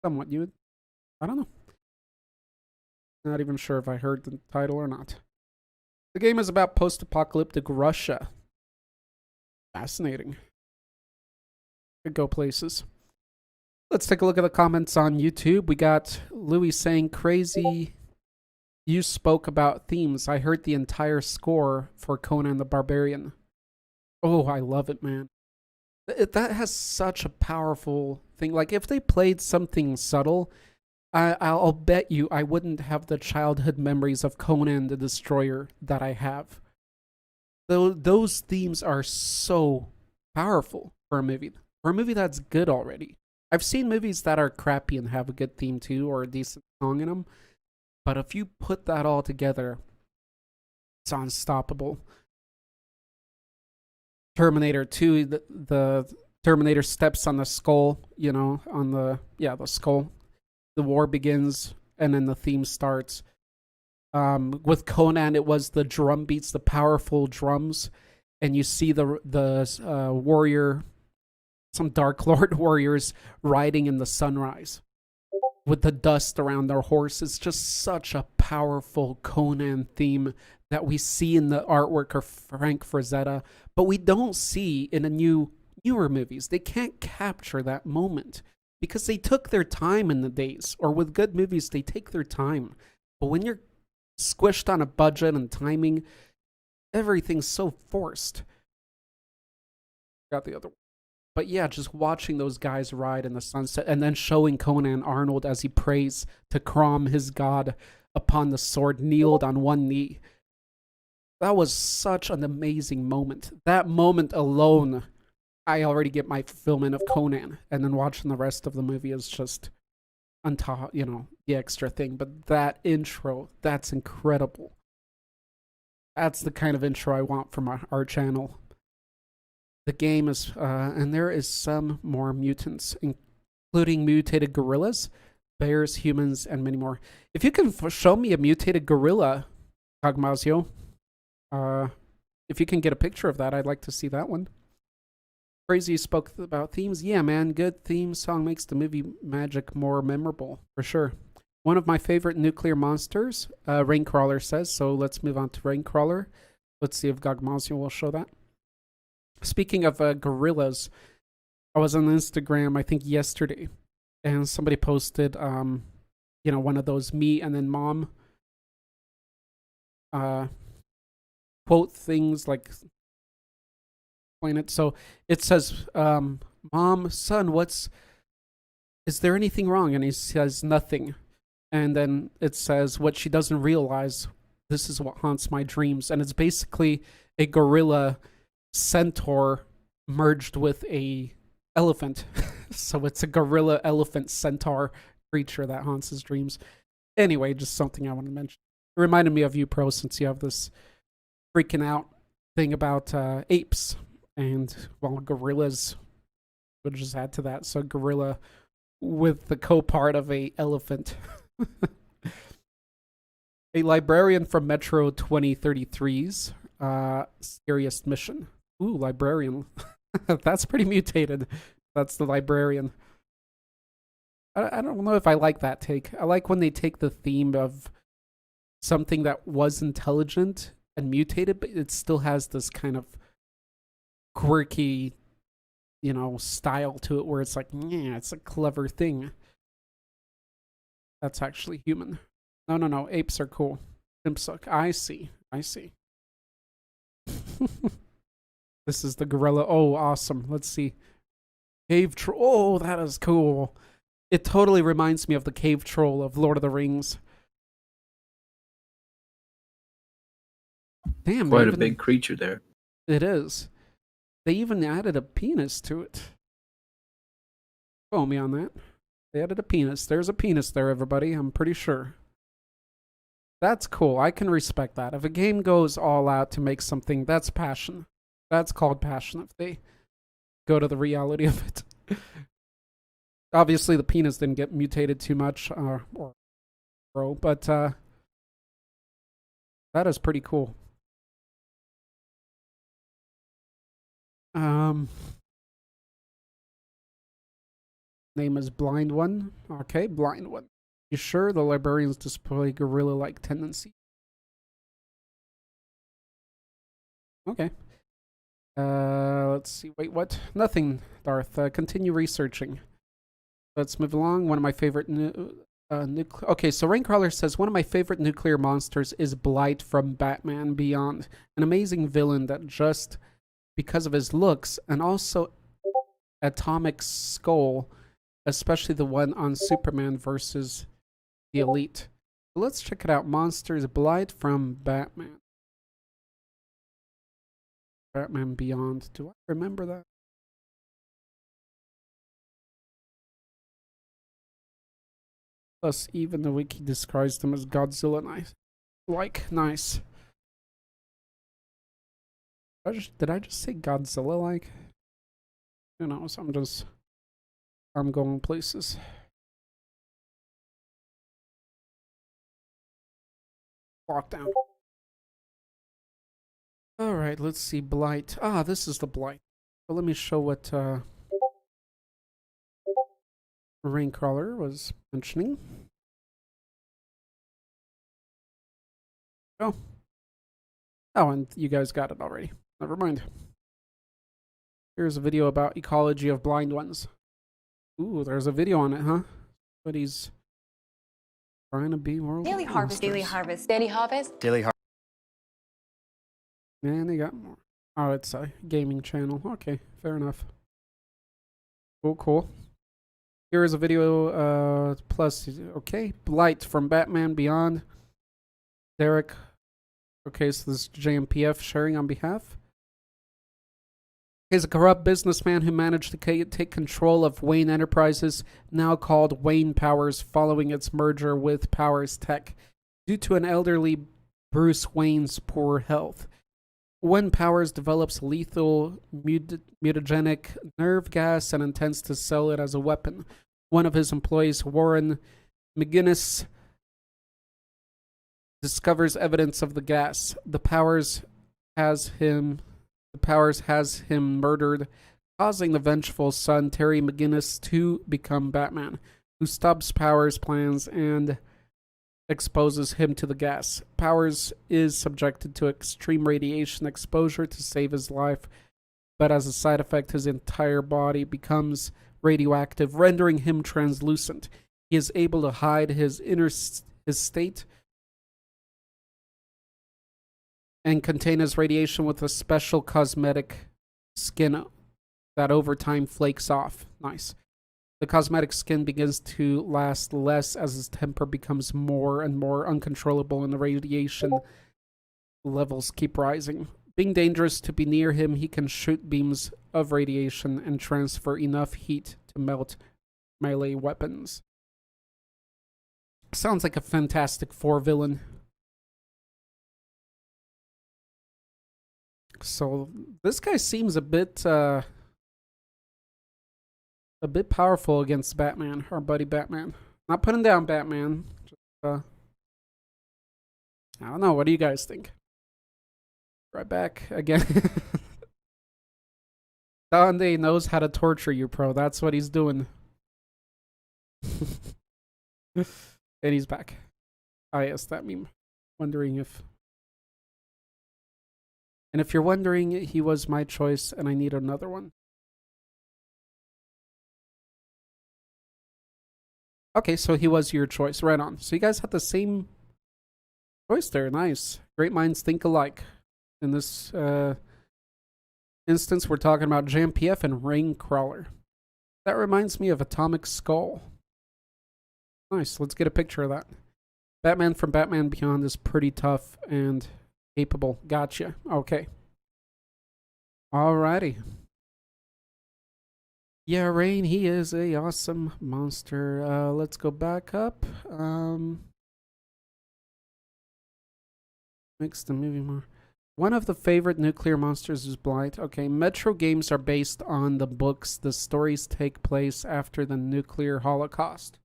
Somewhat new. I don't know. Not even sure if I heard the title or not. The game is about post-apocalyptic Russia. Fascinating. Could go places. Let's take a look at the comments on YouTube. We got Louis saying, crazy. You spoke about themes. I heard the entire score for Conan the Barbarian. Oh, I love it, man. That has such a powerful thing. Like, if they played something subtle, I'll bet you I wouldn't have the childhood memories of Conan the Destroyer that I have. Those themes are so powerful for a movie. For a movie that's good already. I've seen movies that are crappy and have a good theme too, or a decent song in them. But if you put that all together, it's unstoppable. Terminator 2, the Terminator steps on the skull, on the skull. The war begins, and then the theme starts. With Conan, it was the drum beats, the powerful drums, and you see the warrior, some Dark Lord warriors riding in the sunrise with the dust around their horse. It's just such a powerful Conan theme that we see in the artwork of Frank Frazetta, but we don't see in the newer movies. They can't capture that moment because they took their time in the days, or with good movies, they take their time. But when you're squished on a budget and timing, everything's so forced. Got the other one. But yeah, just watching those guys ride in the sunset and then showing Conan Arnold as he prays to Crom, his god, upon the sword, kneeled on one knee. That was such an amazing moment. That moment alone, I already get my fulfillment of Conan. And then watching the rest of the movie is just on top, the extra thing. But that intro, that's incredible. That's the kind of intro I want from our channel. The game is, and there is some more mutants, including mutated gorillas, bears, humans, and many more. If you can show me a mutated gorilla, Gogmazio, if you can get a picture of that, I'd like to see that one. Crazy spoke about themes. Yeah, man, good theme song makes the movie magic more memorable, for sure. One of my favorite nuclear monsters, Raincrawler says, so let's move on to Raincrawler. Let's see if Gogmazio will show that. Speaking of gorillas, I was on Instagram, I think yesterday, and somebody posted, one of those me and then mom quote things, like explain it. So it says, "Mom, son, is there anything wrong?" And he says nothing. And then it says, "What she doesn't realize, this is what haunts my dreams." And it's basically a gorilla centaur merged with a elephant. So it's a gorilla elephant centaur creature that haunts his dreams. Anyway, just something I want to mention. It reminded me of you, Pro, since you have this freaking out thing about apes and, well, gorillas. We'll just add to that. So gorilla with the co-part of a elephant. A librarian from Metro 2033's Scariest Mission. Ooh, librarian. That's pretty mutated. That's the librarian. I don't know if I like that take. I like when they take the theme of something that was intelligent and mutated, but it still has this kind of quirky, style to it where it's like, yeah, it's a clever thing. That's actually human. No. Apes are cool. Imps suck. I see. This is the gorilla. Oh, awesome. Let's see. Cave troll. Oh, that is cool. It totally reminds me of the cave troll of Lord of the Rings. Damn, Quite a big creature there. It is. They even added a penis to it. Follow me on that. They added a penis. There's a penis there, everybody. I'm pretty sure. That's cool. I can respect that. If a game goes all out to make something, that's passion. That's called passion if they go to the reality of it. Obviously, the penis didn't get mutated too much, but that is pretty cool. Name is Blind One. Okay, Blind One. You sure the librarians display gorilla-like tendency? Okay. Let's see. Wait, what? Nothing, Darth. Continue researching. Let's move along. One of my favorite okay, so Raincrawler says, one of my favorite nuclear monsters is Blight from Batman Beyond. An amazing villain that just because of his looks and also atomic skull, especially the one on Superman versus the Elite. Let's check it out. Monsters Blight from Batman. Batman Beyond. Do I remember that? Plus, even the wiki describes them as Godzilla nice. Did I just say Godzilla like? Who knows? I'm going places. Lockdown. Alright, let's see. Blight. Ah, this is the Blight. So let me show what Raincrawler was mentioning. Oh, and you guys got it already. Never mind. Here's a video about ecology of blind ones. Ooh, there's a video on it, huh? But he's trying to be world. Daily harvest. Man, they got more. Oh, it's a gaming channel. Okay, fair enough. Cool. Here is a video, plus, okay, Blight from Batman Beyond. Derek. Okay, so this is JMPF sharing on behalf. He's a corrupt businessman who managed to take control of Wayne Enterprises, now called Wayne Powers, following its merger with Powers Tech, due to an elderly Bruce Wayne's poor health. When Powers develops lethal mutagenic nerve gas and intends to sell it as a weapon, one of his employees, Warren McGinnis, discovers evidence of the gas. The Powers has him murdered, causing the vengeful son, Terry McGinnis, to become Batman, who stops Powers' plans and exposes him to the gas. Powers is subjected to extreme radiation exposure to save his life, but as a side effect, his entire body becomes radioactive, rendering him translucent. He is able to hide his state and contain his radiation with a special cosmetic skin that over time flakes off. Nice. The cosmetic skin begins to last less as his temper becomes more and more uncontrollable and the radiation levels keep rising. Being dangerous to be near him, he can shoot beams of radiation and transfer enough heat to melt melee weapons. Sounds like a Fantastic Four villain. So this guy seems a bit powerful against Batman, our buddy Batman. Not putting down Batman. Just, I don't know. What do you guys think? Right back again. Donde knows how to torture you, pro. That's what he's doing. And he's back. Ah, yes, that meme. Wondering if... And if you're wondering, he was my choice, and I need another one. Okay, so he was your choice. Right on. So you guys had the same choice there. Nice. Great minds think alike. In this instance, we're talking about JMPF and Raincrawler. That reminds me of Atomic Skull. Nice. Let's get a picture of that. Batman from Batman Beyond is pretty tough and capable. Gotcha. Okay. Alrighty. Yeah, Rain, he is a awesome monster. Let's go back up. Makes the movie more. One of the favorite nuclear monsters is Blight. Okay, Metro games are based on the books. The stories take place after the nuclear holocaust.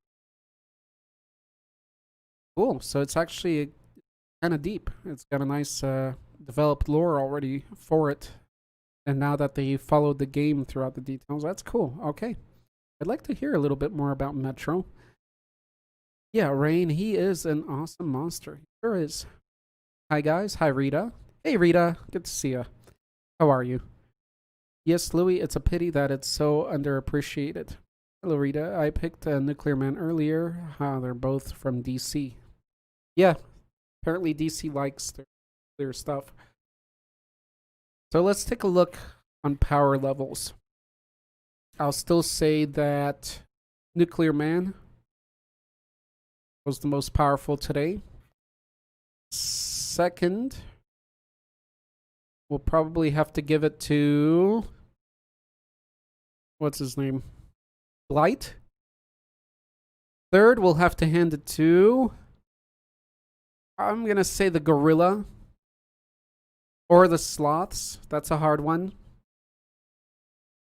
Cool. So it's actually kind of deep. It's got a nice developed lore already for it. And now that they followed the game throughout the details, that's cool. Okay. I'd like to hear a little bit more about Metro. Yeah, Rain, he is an awesome monster. He sure is. Hi, guys. Hi, Rita. Hey, Rita. Good to see you. How are you? Yes, Louis, it's a pity that it's so underappreciated. Hello, Rita. I picked Nuclear Man earlier. They're both from DC. Yeah, apparently DC likes their stuff. So let's take a look on power levels. I'll still say that Nuclear Man was the most powerful today. Second, we'll probably have to give it to... what's his name? Blight. Third, we'll have to hand it to... I'm going to say the Gorilla. Or the Sloths. That's a hard one.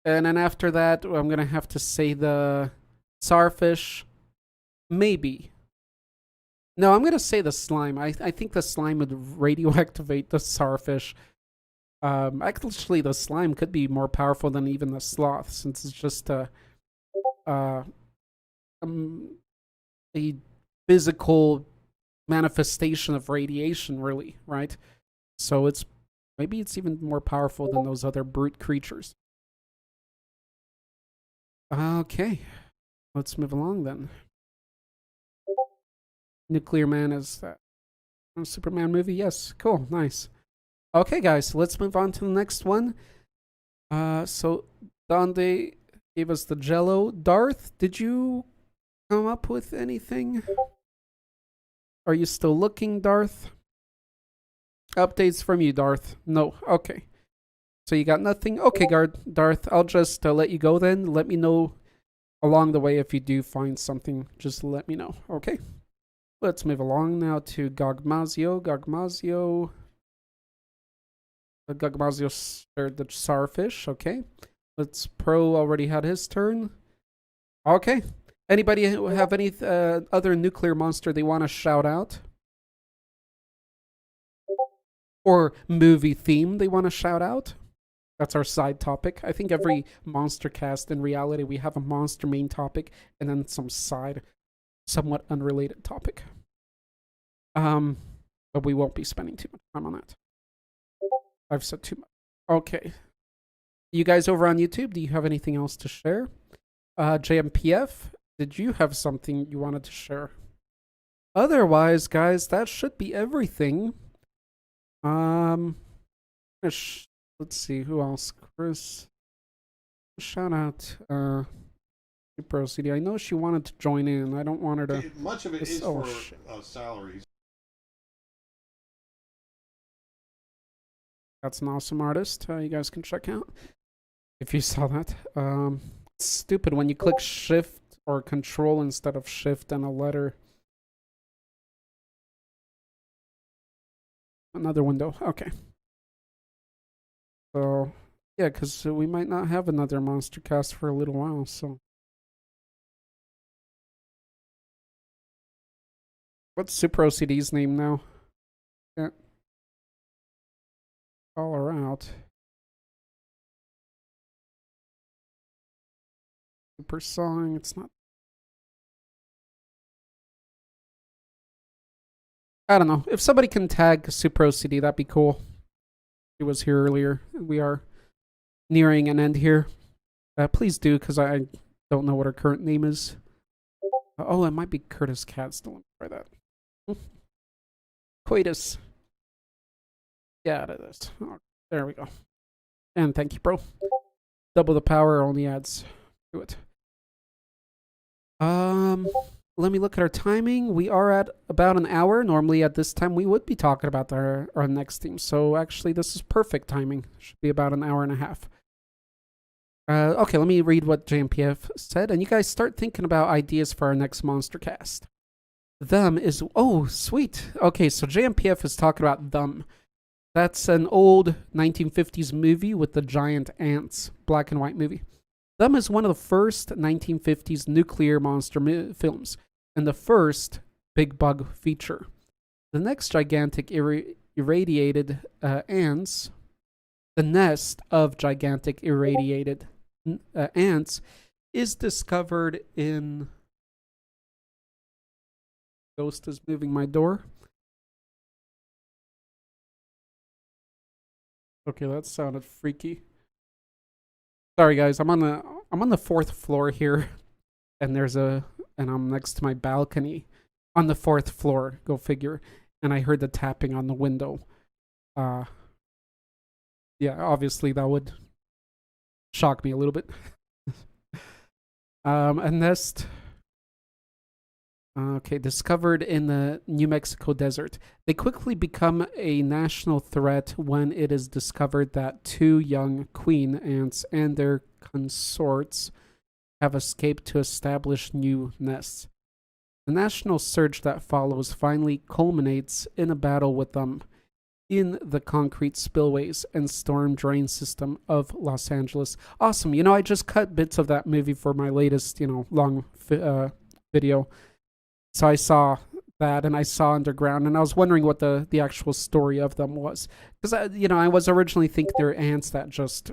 And then after that, I'm going to have to say the Starfish. Maybe. No, I'm going to say the Slime. I think the Slime would radioactivate the Starfish. Actually, the Slime could be more powerful than even the Sloth, since it's just a physical manifestation of radiation, really, right? So maybe it's even more powerful than those other brute creatures. Okay, let's move along then. Nuclear Man is that a Superman movie? Yes, cool, nice. Okay, guys, let's move on to the next one. So Donde gave us the Jello. Darth, did you come up with anything? Are you still looking, Darth? Updates from you, Darth. No. Okay. So you got nothing? Okay, Darth, I'll just let you go then. Let me know along the way if you do find something. Just let me know. Okay. Let's move along now to Gogmazio. Gogmazio shared the Starfish. Okay. Pro already had his turn. Okay. Anybody have any other nuclear monster they want to shout out? Or movie theme they want to shout out? That's our side topic. I think every Monstercast, in reality, we have a monster main topic and then some side, somewhat unrelated topic. But we won't be spending too much time on that. I've said too much. Okay. You guys over on YouTube, do you have anything else to share? JMPF, did you have something you wanted to share? Otherwise, guys, that should be everything. Let's see, who else? Chris. Shout out Super CD. I know she wanted to join in. I don't want her to. Much of it is for salaries. That's an awesome artist. You guys can check out if you saw that. It's stupid when you click Shift or Control instead of Shift and a letter. Another window. Okay. So, yeah, because we might not have another Monstercast for a little while, so. What's Super OCD's name now? Yeah. Call her out. Super Song, it's not. I don't know. If somebody can tag Super OCD, that'd be cool. She was here earlier. We are nearing an end here. Please do, because I don't know what her current name is. Oh, it might be Curtis Cadstill. Let me try that. Coitus. Yeah, it is. Oh, there we go. And thank you, bro. Double the power only adds to it. Let me look at our timing. We are at about an hour. Normally at this time we would be talking about our next theme. So actually this is perfect timing. Should be about an hour and a half. Okay, let me read what JMPF said, and you guys start thinking about ideas for our next Monstercast. Them is oh sweet. Okay, so JMPF is talking about Them. That's an old 1950s movie with the giant ants, black and white movie. Them is one of the first 1950s nuclear monster films, and the first big bug feature. The next gigantic irradiated ants, the nest of gigantic irradiated ants, is discovered in. Ghost is moving my door. Okay, that sounded freaky. Sorry guys, I'm on the 4th floor here, and I'm next to my balcony on the 4th floor. Go figure. And I heard the tapping on the window. Yeah, obviously that would shock me a little bit. A nest. Okay, discovered in the New Mexico desert. They quickly become a national threat when it is discovered that 2 young queen ants and their consorts have escaped to establish new nests. The national search that follows finally culminates in a battle with them in the concrete spillways and storm drain system of Los Angeles. Awesome. I just cut bits of that movie for my latest, long video. So I saw that, and I saw Underground, and I was wondering what the actual story of them was. Because, I was originally thinking they're ants that just,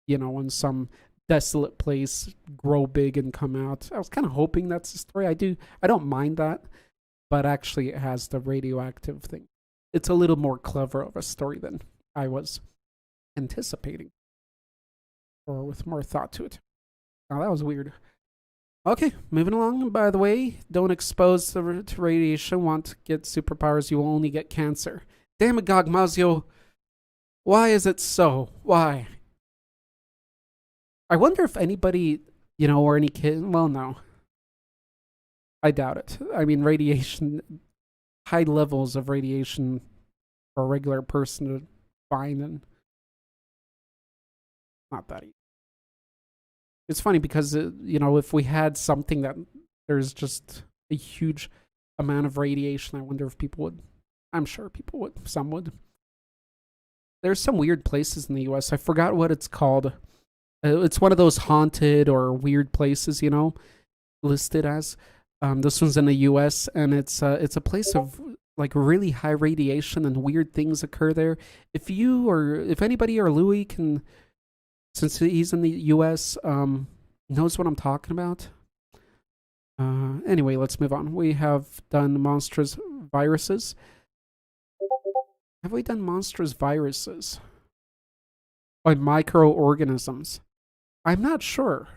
in some desolate place grow big and come out. I was kind of hoping that's the story. I don't mind that, but actually it has the radioactive thing. It's a little more clever of a story than I was anticipating, or with more thought to it. Oh, that was weird. Okay, moving along. By the way, don't expose to radiation. Want to get superpowers, you will only get cancer. Damn it, Gogmazio. Why is it so? Why? I wonder if anybody, or any kid. Well, no. I doubt it. I mean, radiation, high levels of radiation for a regular person to find, and not that easy. It's funny because, if we had something that there's just a huge amount of radiation, I wonder if people would. I'm sure people would. Some would. There's some weird places in the U.S. I forgot what it's called. It's one of those haunted or weird places, listed as. This one's in the U.S., and it's a place of like really high radiation and weird things occur there. If anybody or Louis can, since he's in the U.S., knows what I'm talking about. Anyway, let's move on. We have done monstrous viruses. Have we done monstrous viruses? Or microorganisms? I'm not sure.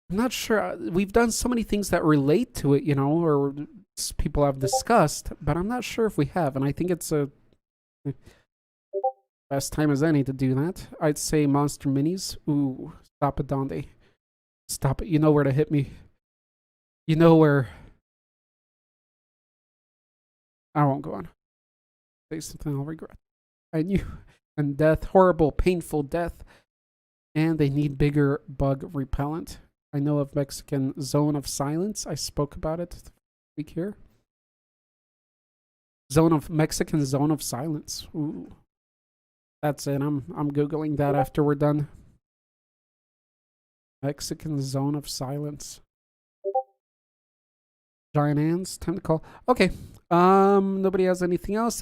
We've done so many things that relate to it, or people have discussed, but I'm not sure if we have, and I think it's a best time as any to do that. I'd say monster minis. Ooh, stop it, Donde. Stop it. You know where to hit me. You know where. I won't go on. Say something I'll regret. I knew. And death, horrible, painful death. And they need bigger bug repellent. I know of Mexican Zone of Silence. I spoke about it this week here. Mexican Zone of Silence. Ooh. That's it. I'm Googling that after we're done. Mexican Zone of Silence. Giant ants. Time to call. Okay. Nobody has anything else.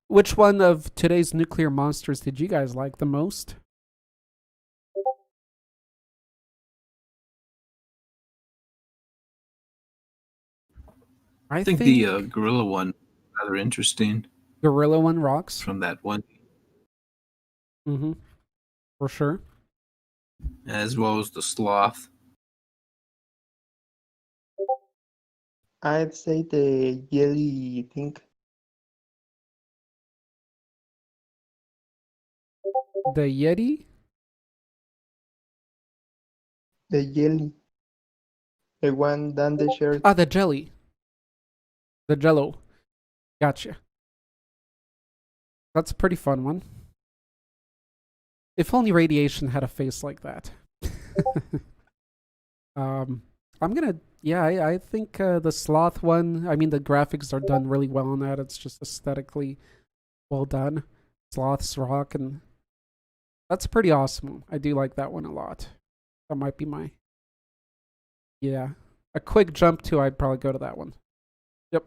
Which one of today's nuclear monsters did you guys like the most? I think the gorilla one rather interesting. Gorilla one rocks from that one. Mm-hmm. For sure. As well as the sloth. I'd say the jelly thing. The Yeti? The jelly. The one down the shirt. Ah, the jelly. The jello. Gotcha. That's a pretty fun one. If only radiation had a face like that. I'm gonna, yeah, I think the sloth one, I mean, the graphics are done really well on that. It's just aesthetically well done. Sloth's rock, and that's pretty awesome. I do like that one a lot. That might be my, yeah. A quick jump to, I'd probably go to that one. Yep.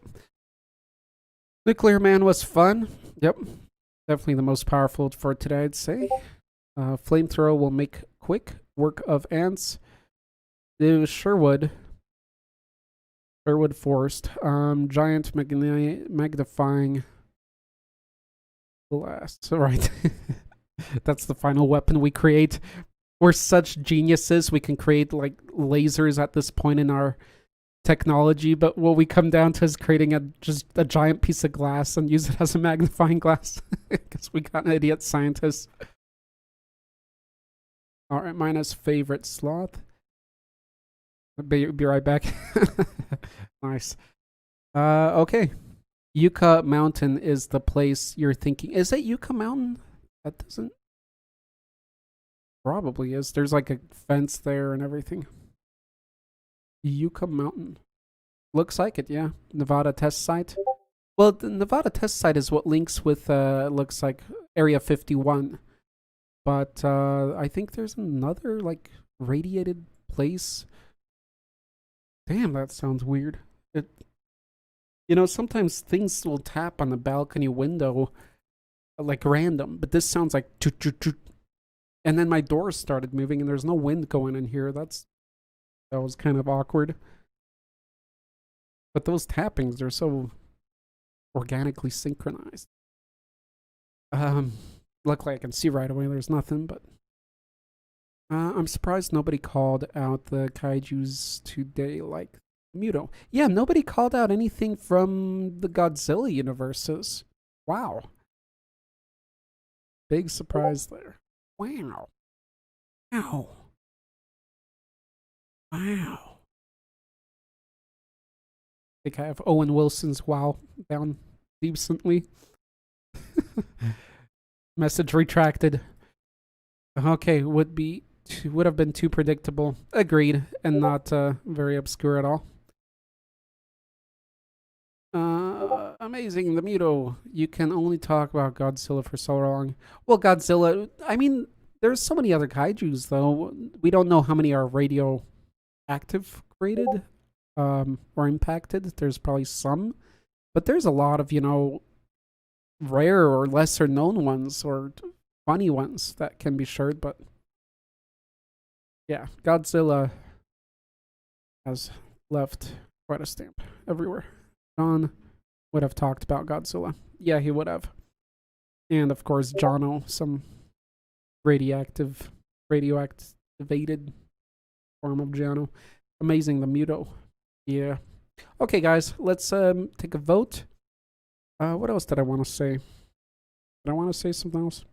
Nuclear Man was fun. Yep. Definitely the most powerful for today, I'd say. Flamethrower will make quick work of ants. It was Sherwood Forest. Giant magnifying glass. Right. That's the final weapon we create. We're such geniuses. We can create like lasers at this point in our technology, but what we come down to is creating just a giant piece of glass and use it as a magnifying glass. Because we got an idiot scientist. All right, minus favorite sloth. Be right back. Nice. Okay. Yucca Mountain is the place you're thinking. Is it Yucca Mountain? That doesn't. Probably is. There's like a fence there and everything. Yucca Mountain. Looks like it, yeah. Nevada test site. Well, the Nevada test site is what links with, looks like Area 51. But I think there's another, like, radiated place. Damn, that sounds weird. Sometimes things will tap on the balcony window, like random, but this sounds like toot, toot, toot. And then my doors started moving and there's no wind going in here. That was kind of awkward. But those tappings are so organically synchronized. Luckily I can see right away there's nothing, but I'm surprised nobody called out the kaijus today like Muto. Yeah, nobody called out anything from the Godzilla universes. Wow. Big surprise there. Wow. Wow. Wow. I think I have Owen Wilson's wow down decently. Message retracted. Okay, would have been too predictable. Agreed, and not very obscure at all. Amazing, the Muto. You can only talk about Godzilla for so long. Well, Godzilla, I mean, there's so many other kaijus, though. We don't know how many are radioactive created or impacted. There's probably some. But there's a lot of, rare or lesser known ones or funny ones that can be shared. But yeah, Godzilla has left quite a stamp everywhere. John would have talked about Godzilla. Yeah, he would have. And of course, Jono, some radioactivated form of Jono. Amazing, the Muto. Yeah. Okay, guys, let's take a vote. What else did I want to say? Did I want to say something else?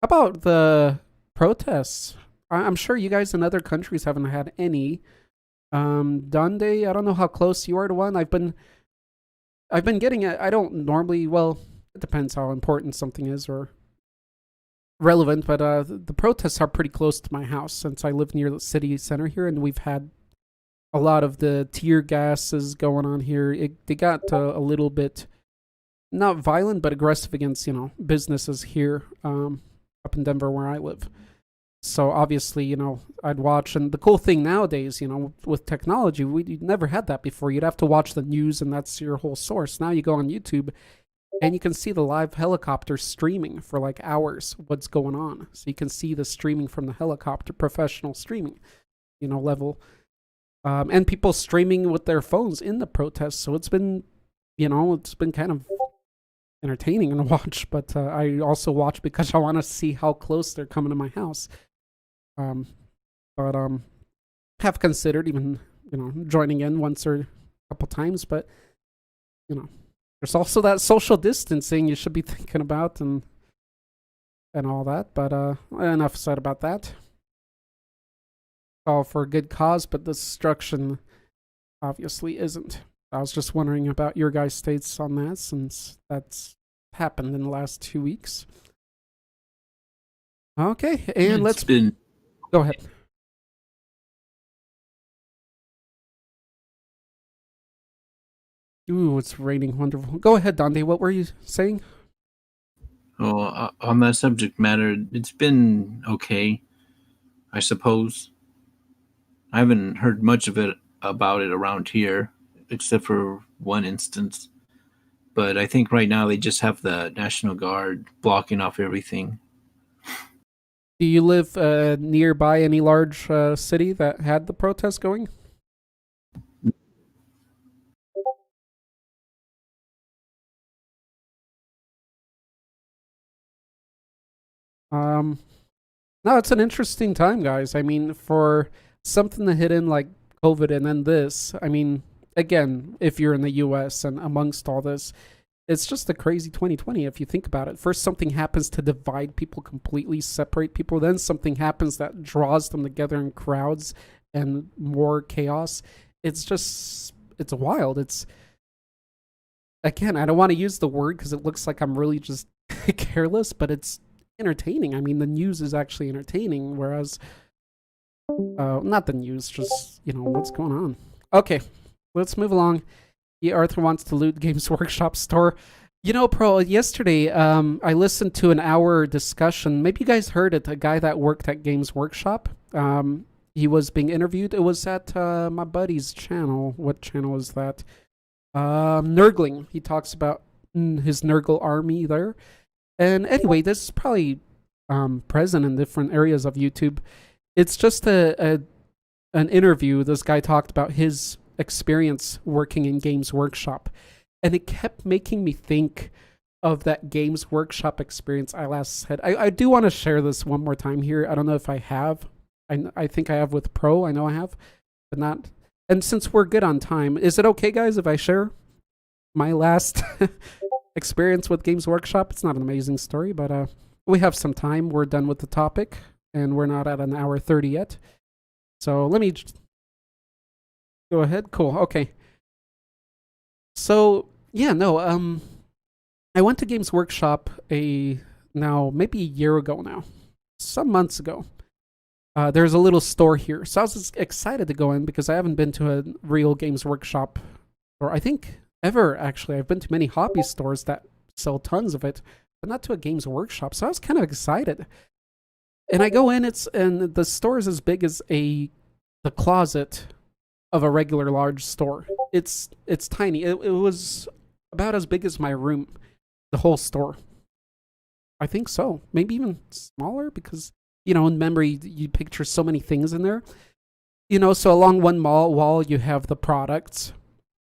How about the protests? I'm sure you guys in other countries haven't had any. Dundee, I don't know how close you are to one. I've been getting it. I don't normally, well, it depends how important something is or relevant, but the protests are pretty close to my house since I live near the city center here, and we've had a lot of the tear gases going on here. They got a little bit, not violent, but aggressive against, businesses here up in Denver where I live. So obviously, I'd watch. And the cool thing nowadays, with technology, we never had that before. You'd have to watch the news and that's your whole source. Now you go on YouTube and you can see the live helicopter streaming for like hours what's going on. So you can see the streaming from the helicopter, professional streaming, level. And people streaming with their phones in the protests. So it's been, it's been kind of entertaining to watch. But I also watch because I want to see how close they're coming to my house. But have considered even, joining in once or a couple times, but there's also that social distancing you should be thinking about and all that. But enough said about that. All for a good cause, but the destruction obviously isn't. I was just wondering about your guys' states on that, since that's happened in the last 2 weeks. Okay, and let's go ahead. Ooh, it's raining. Wonderful. Go ahead, Dante. What were you saying? Oh, on that subject matter, it's been okay, I suppose. I haven't heard much about it around here, except for one instance. But I think right now they just have the National Guard blocking off everything. Do you live nearby any large city that had the protest going? No, it's an interesting time, guys. I mean, for something to hit in like COVID and then this, I mean, again, if you're in the US and amongst all this, it's just a crazy 2020 if you think about it. First, something happens to divide people completely, separate people. Then something happens that draws them together in crowds and more chaos. It's wild. Again, I don't want to use the word because it looks like I'm really just careless, but it's entertaining. I mean, the news is actually entertaining, whereas not the news, just what's going on. Okay, let's move along. Arthur wants to loot Games Workshop store. Pro, yesterday I listened to an hour discussion. Maybe you guys heard it. A guy that worked at Games Workshop. He was being interviewed. It was at my buddy's channel. What channel is that? Nurgling. He talks about his Nurgle army there. And anyway, this is probably present in different areas of YouTube. It's just an interview. This guy talked about his experience working in Games Workshop, and it kept making me think of that Games Workshop experience I last had. I do want to share this one more time here. I don't know if I have. I think I have with Pro. I know I have, but not. And since we're good on time, is it okay, guys, if I share my last experience with Games Workshop? It's not an amazing story, but we have some time. We're done with the topic, and we're not at an hour 30 yet. So let me go ahead. Cool. Okay. So yeah, no. I went to Games Workshop now maybe a year ago now, some months ago. There's a little store here, so I was excited to go in because I haven't been to a real Games Workshop, or I think ever actually. I've been to many hobby stores that sell tons of it, but not to a Games Workshop. So I was kind of excited, and I go in. And the store is as big as the closet of a regular large store. It's tiny. It was about as big as my room, the whole store. I think so. Maybe even smaller because, in memory, you picture so many things in there. So along one wall, you have the products,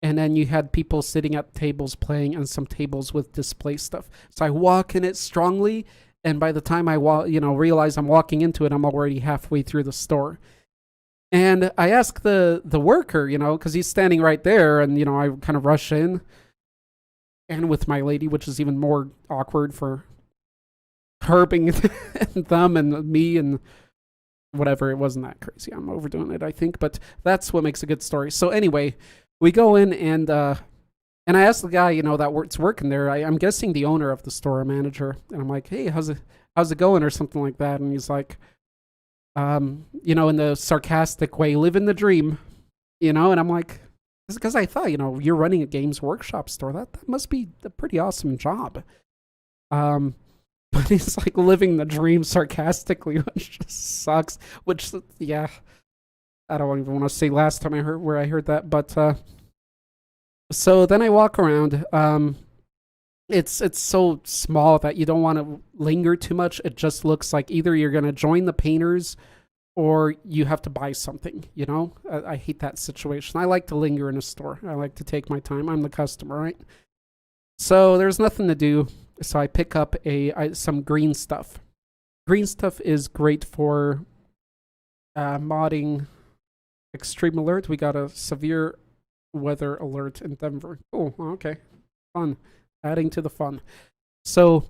and then you had people sitting at tables playing and some tables with display stuff. So I walk in it strongly, and by the time I realize I'm walking into it, I'm already halfway through the store. And I ask the worker, because he's standing right there, and, I kind of rush in. And with my lady, which is even more awkward for curbing them and me and whatever. It wasn't that crazy. I'm overdoing it, I think. But that's what makes a good story. So anyway, we go in and I asked the guy, that's working there. I'm guessing the owner of the store, a manager. And I'm like, hey, how's it going or something like that? And he's like, in the sarcastic way, living the dream, and I'm like, because I thought, you're running a Games Workshop store. That must be a pretty awesome job. But he's like living the dream sarcastically, which just sucks. Which, yeah, I don't even want to say last time I heard that. But so then I walk around. It's so small that you don't want to linger too much. It just looks like either you're going to join the painters or you have to buy something, I hate that situation. I like to linger in a store. I like to take my time. I'm the customer, right? So there's nothing to do. So I pick up some green stuff. Green stuff is great for modding Extreme Alert. We got a severe weather alert in Denver. Oh, okay. Fun. Adding to the fun. So,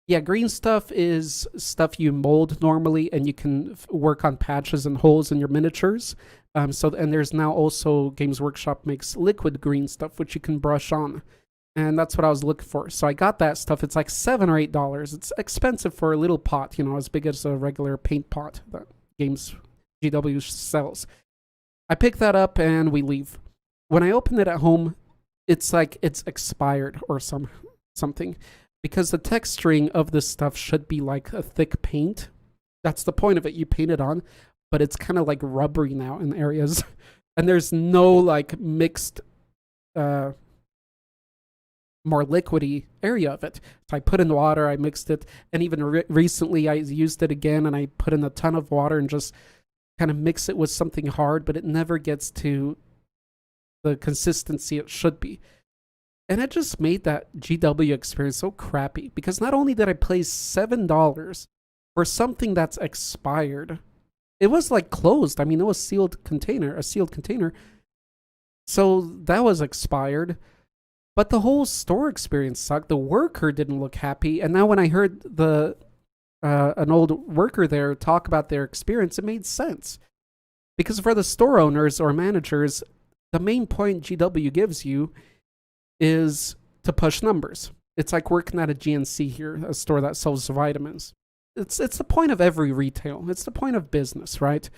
yeah, green stuff is stuff you mold normally, and you can work on patches and holes in your miniatures. And there's now also Games Workshop makes liquid green stuff, which you can brush on. And that's what I was looking for. So I got that stuff. It's like $7 or $8. It's expensive for a little pot, as big as a regular paint pot that Games GW sells. I pick that up and we leave. When I open it at home, it's like it's expired or something. Because the texturing of this stuff should be like a thick paint. That's the point of it. You paint it on, but it's kind of like rubbery now in areas. And there's no like mixed, more liquidy area of it. So I put in water, I mixed it, and even recently I used it again and I put in a ton of water and just kind of mix it with something hard, but it never gets to the consistency it should be. And it just made that GW experience so crappy because not only did I pay $7 for something that's expired, it was like closed. I mean, it was a sealed container. So that was expired. But the whole store experience sucked. The worker didn't look happy. And now when I heard an old worker there talk about their experience, it made sense. Because for the store owners or managers, the main point GW gives you is to push numbers. It's like working at a GNC here, a store that sells vitamins. It's the point of every retail. It's the point of business, right?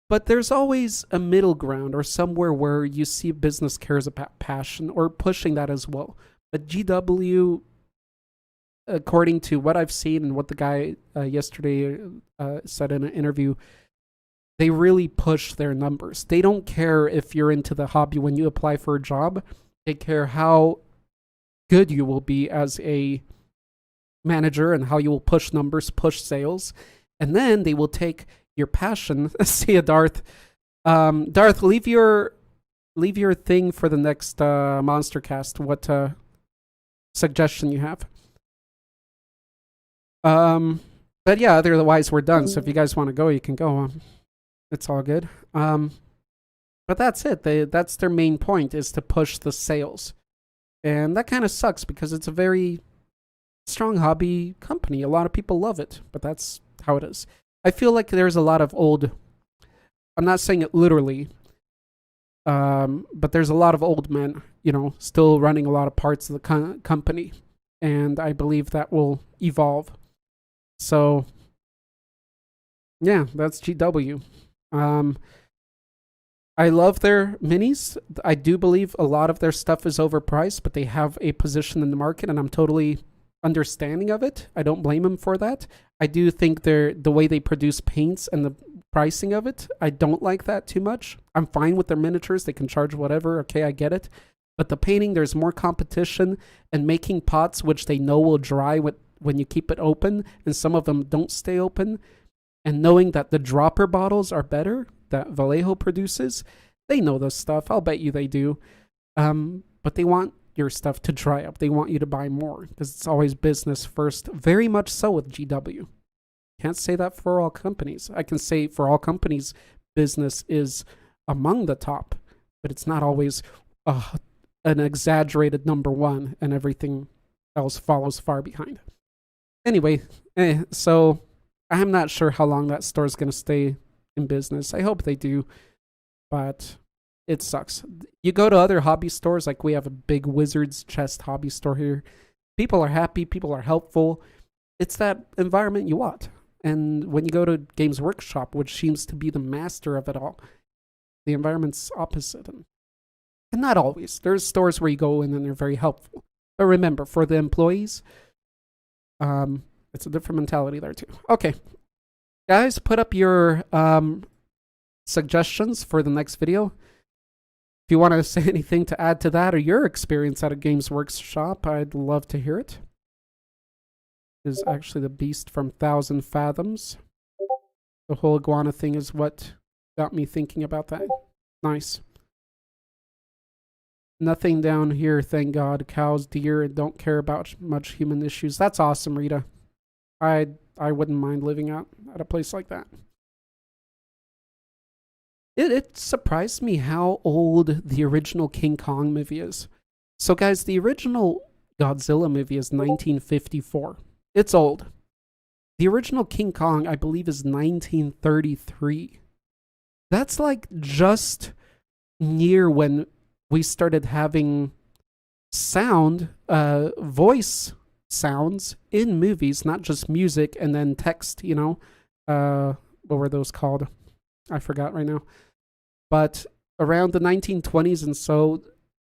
But there's always a middle ground or somewhere where you see business cares about passion or pushing that as well. But GW, according to what I've seen and what the guy yesterday said in an interview, they really push their numbers. They don't care if you're into the hobby when you apply for a job. They care how good you will be as a manager and how you will push numbers, push sales. And then they will take your passion. See a Darth. Darth, leave your thing for the next Monstercast. What suggestion you have? But yeah, otherwise we're done. So if you guys want to go, you can go. It's all good. But that's it. That's their main point, is to push the sales. And that kind of sucks because it's a very strong hobby company. A lot of people love it, but that's how it is. I feel like there's a lot of old, I'm not saying it literally, but there's a lot of old men, still running a lot of parts of the company. And I believe that will evolve. So, yeah, that's GW. I love their minis. I do believe a lot of their stuff is overpriced, but they have a position in the market, and I'm totally understanding of it. I don't blame them for that. I do think the way they produce paints and the pricing of it, I don't like that too much. I'm fine with their miniatures. They can charge whatever. Okay, I get it. But the painting, there's more competition, and making pots which they know will dry when you keep it open, and some of them don't stay open, and knowing that the dropper bottles are better that Vallejo produces, they know this stuff. I'll bet you they do. But they want your stuff to dry up. They want you to buy more because it's always business first. Very much so with GW. Can't say that for all companies. I can say for all companies, business is among the top, but it's not always an exaggerated number one and everything else follows far behind. Anyway, so I'm not sure how long that store is going to stay in business. I hope they do, but it sucks. You go to other hobby stores, like we have a big Wizard's Chest hobby store here. People are happy, people are helpful. It's that environment you want. And when you go to Games Workshop, which seems to be the master of it all, the environment's opposite. And not always. There's stores where you go in and they're very helpful. But remember, for the employees, it's a different mentality there too. Okay. Guys, put up your suggestions for the next video. If you want to say anything to add to that or your experience at a Games Workshop, I'd love to hear it. This is actually the beast from Thousand Fathoms. The whole iguana thing is what got me thinking about that. Nice. Nothing down here, thank God. Cows, deer, and don't care about much human issues. That's awesome, Rita. I wouldn't mind living out at a place like that. It surprised me how old the original King Kong movie is. So, guys, the original Godzilla movie is 1954. It's old. The original King Kong, I believe, is 1933. That's like just near when we started having sound, voice sounds in movies, not just music and then text, what were those called? I forgot right now. But around the 1920s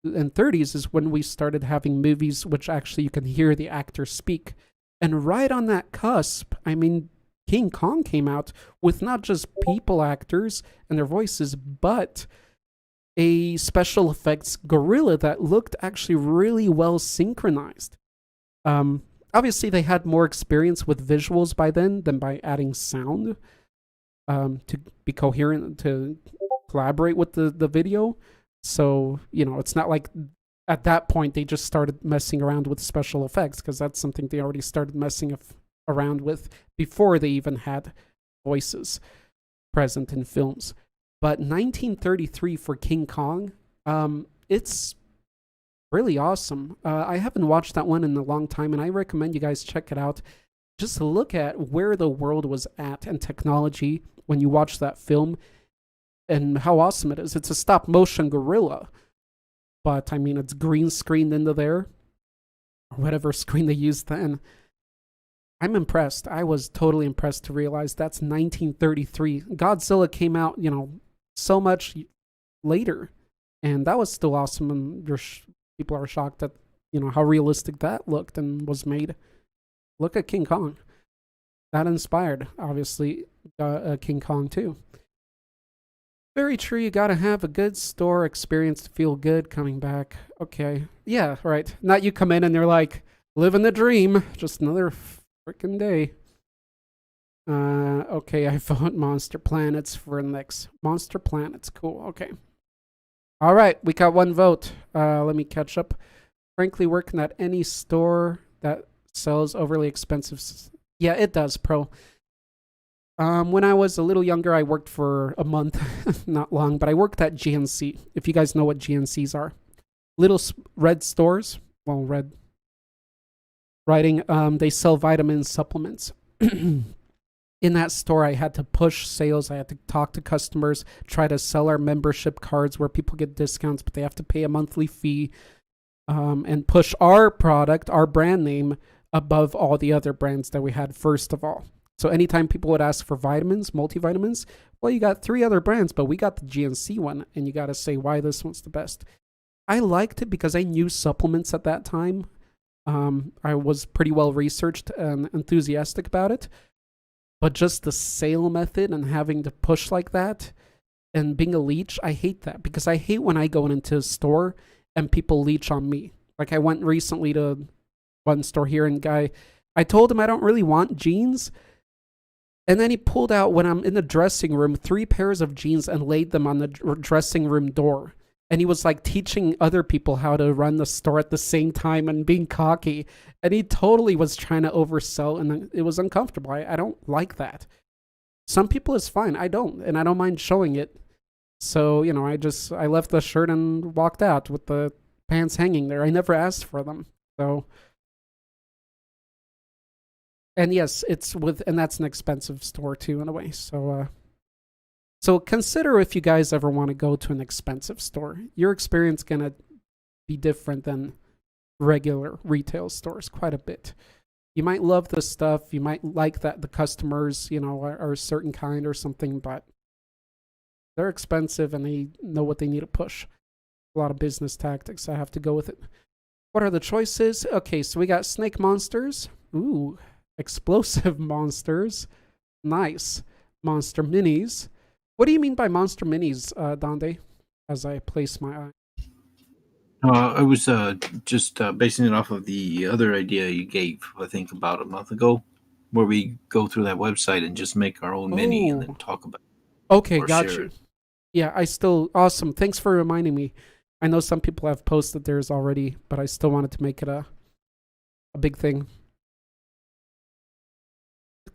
and 30s is when we started having movies which actually you can hear the actor speak. And right on that cusp, I mean, King Kong came out with not just people actors and their voices, but a special effects gorilla that looked actually really well synchronized. Obviously, they had more experience with visuals by then than by adding sound to be coherent, to collaborate with the video. So, it's not like at that point they just started messing around with special effects, because that's something they already started messing around with before they even had voices present in films. But 1933 for King Kong, it's really awesome. I haven't watched that one in a long time, and I recommend you guys check it out. Just to look at where the world was at and technology when you watch that film and how awesome it is. It's a stop motion gorilla, but I mean, it's green screened into there, or whatever screen they used then. I'm impressed. I was totally impressed to realize that's 1933. Godzilla came out, so much later, and that was still awesome. And people are shocked at, how realistic that looked and was made. Look at King Kong. That inspired, obviously, King Kong too. Very true. You gotta have a good store experience to feel good coming back. Okay. Yeah, right. Not you come in and you're like, living the dream. Just another freaking day. Okay, I vote Monster Planets for next. Monster Planets, cool. Okay. All right, we got one vote. Let me catch up. Frankly, working at any store that sells overly expensive. Yeah, it does, Pro. When I was a little younger, I worked for a month, not long, but I worked at GNC. If you guys know what GNCs are, little red stores. Well, red writing. They sell vitamin supplements. In that store, I had to push sales. I had to talk to customers, try to sell our membership cards where people get discounts, but they have to pay a monthly fee, and push our product, our brand name, above all the other brands that we had, first of all. So anytime people would ask for vitamins, multivitamins, well, you got 3 other brands, but we got the GNC one, and you got to say why this one's the best. I liked it because I knew supplements at that time. I was pretty well researched and enthusiastic about it. But just the sale method and having to push like that and being a leech, I hate that, because I hate when I go into a store and people leech on me. Like I went recently to one store here, and I told him I don't really want jeans. And then he pulled out, when I'm in the dressing room, 3 pairs of jeans and laid them on the dressing room door. And he was like teaching other people how to run the store at the same time and being cocky. And he totally was trying to oversell, and it was uncomfortable. I don't like that. Some people is fine. I don't. And I don't mind showing it. So, I left the shirt and walked out with the pants hanging there. I never asked for them. So, and yes, and that's an expensive store too, in a way. So consider if you guys ever want to go to an expensive store. Your experience gonna be different than regular retail stores quite a bit. You might love the stuff. You might like that the customers, are a certain kind or something, but they're expensive and they know what they need to push. A lot of business tactics. I have to go with it. What are the choices? Okay, so we got snake monsters. Ooh, explosive monsters. Nice. Monster minis. What do you mean by monster minis, Donde? As I place my eye. I was just basing it off of the other idea you gave, I think, about a month ago, where we go through that website and just make our own mini and then talk about it. Okay, got you. Yeah, awesome. Thanks for reminding me. I know some people have posted theirs already, but I still wanted to make it a big thing.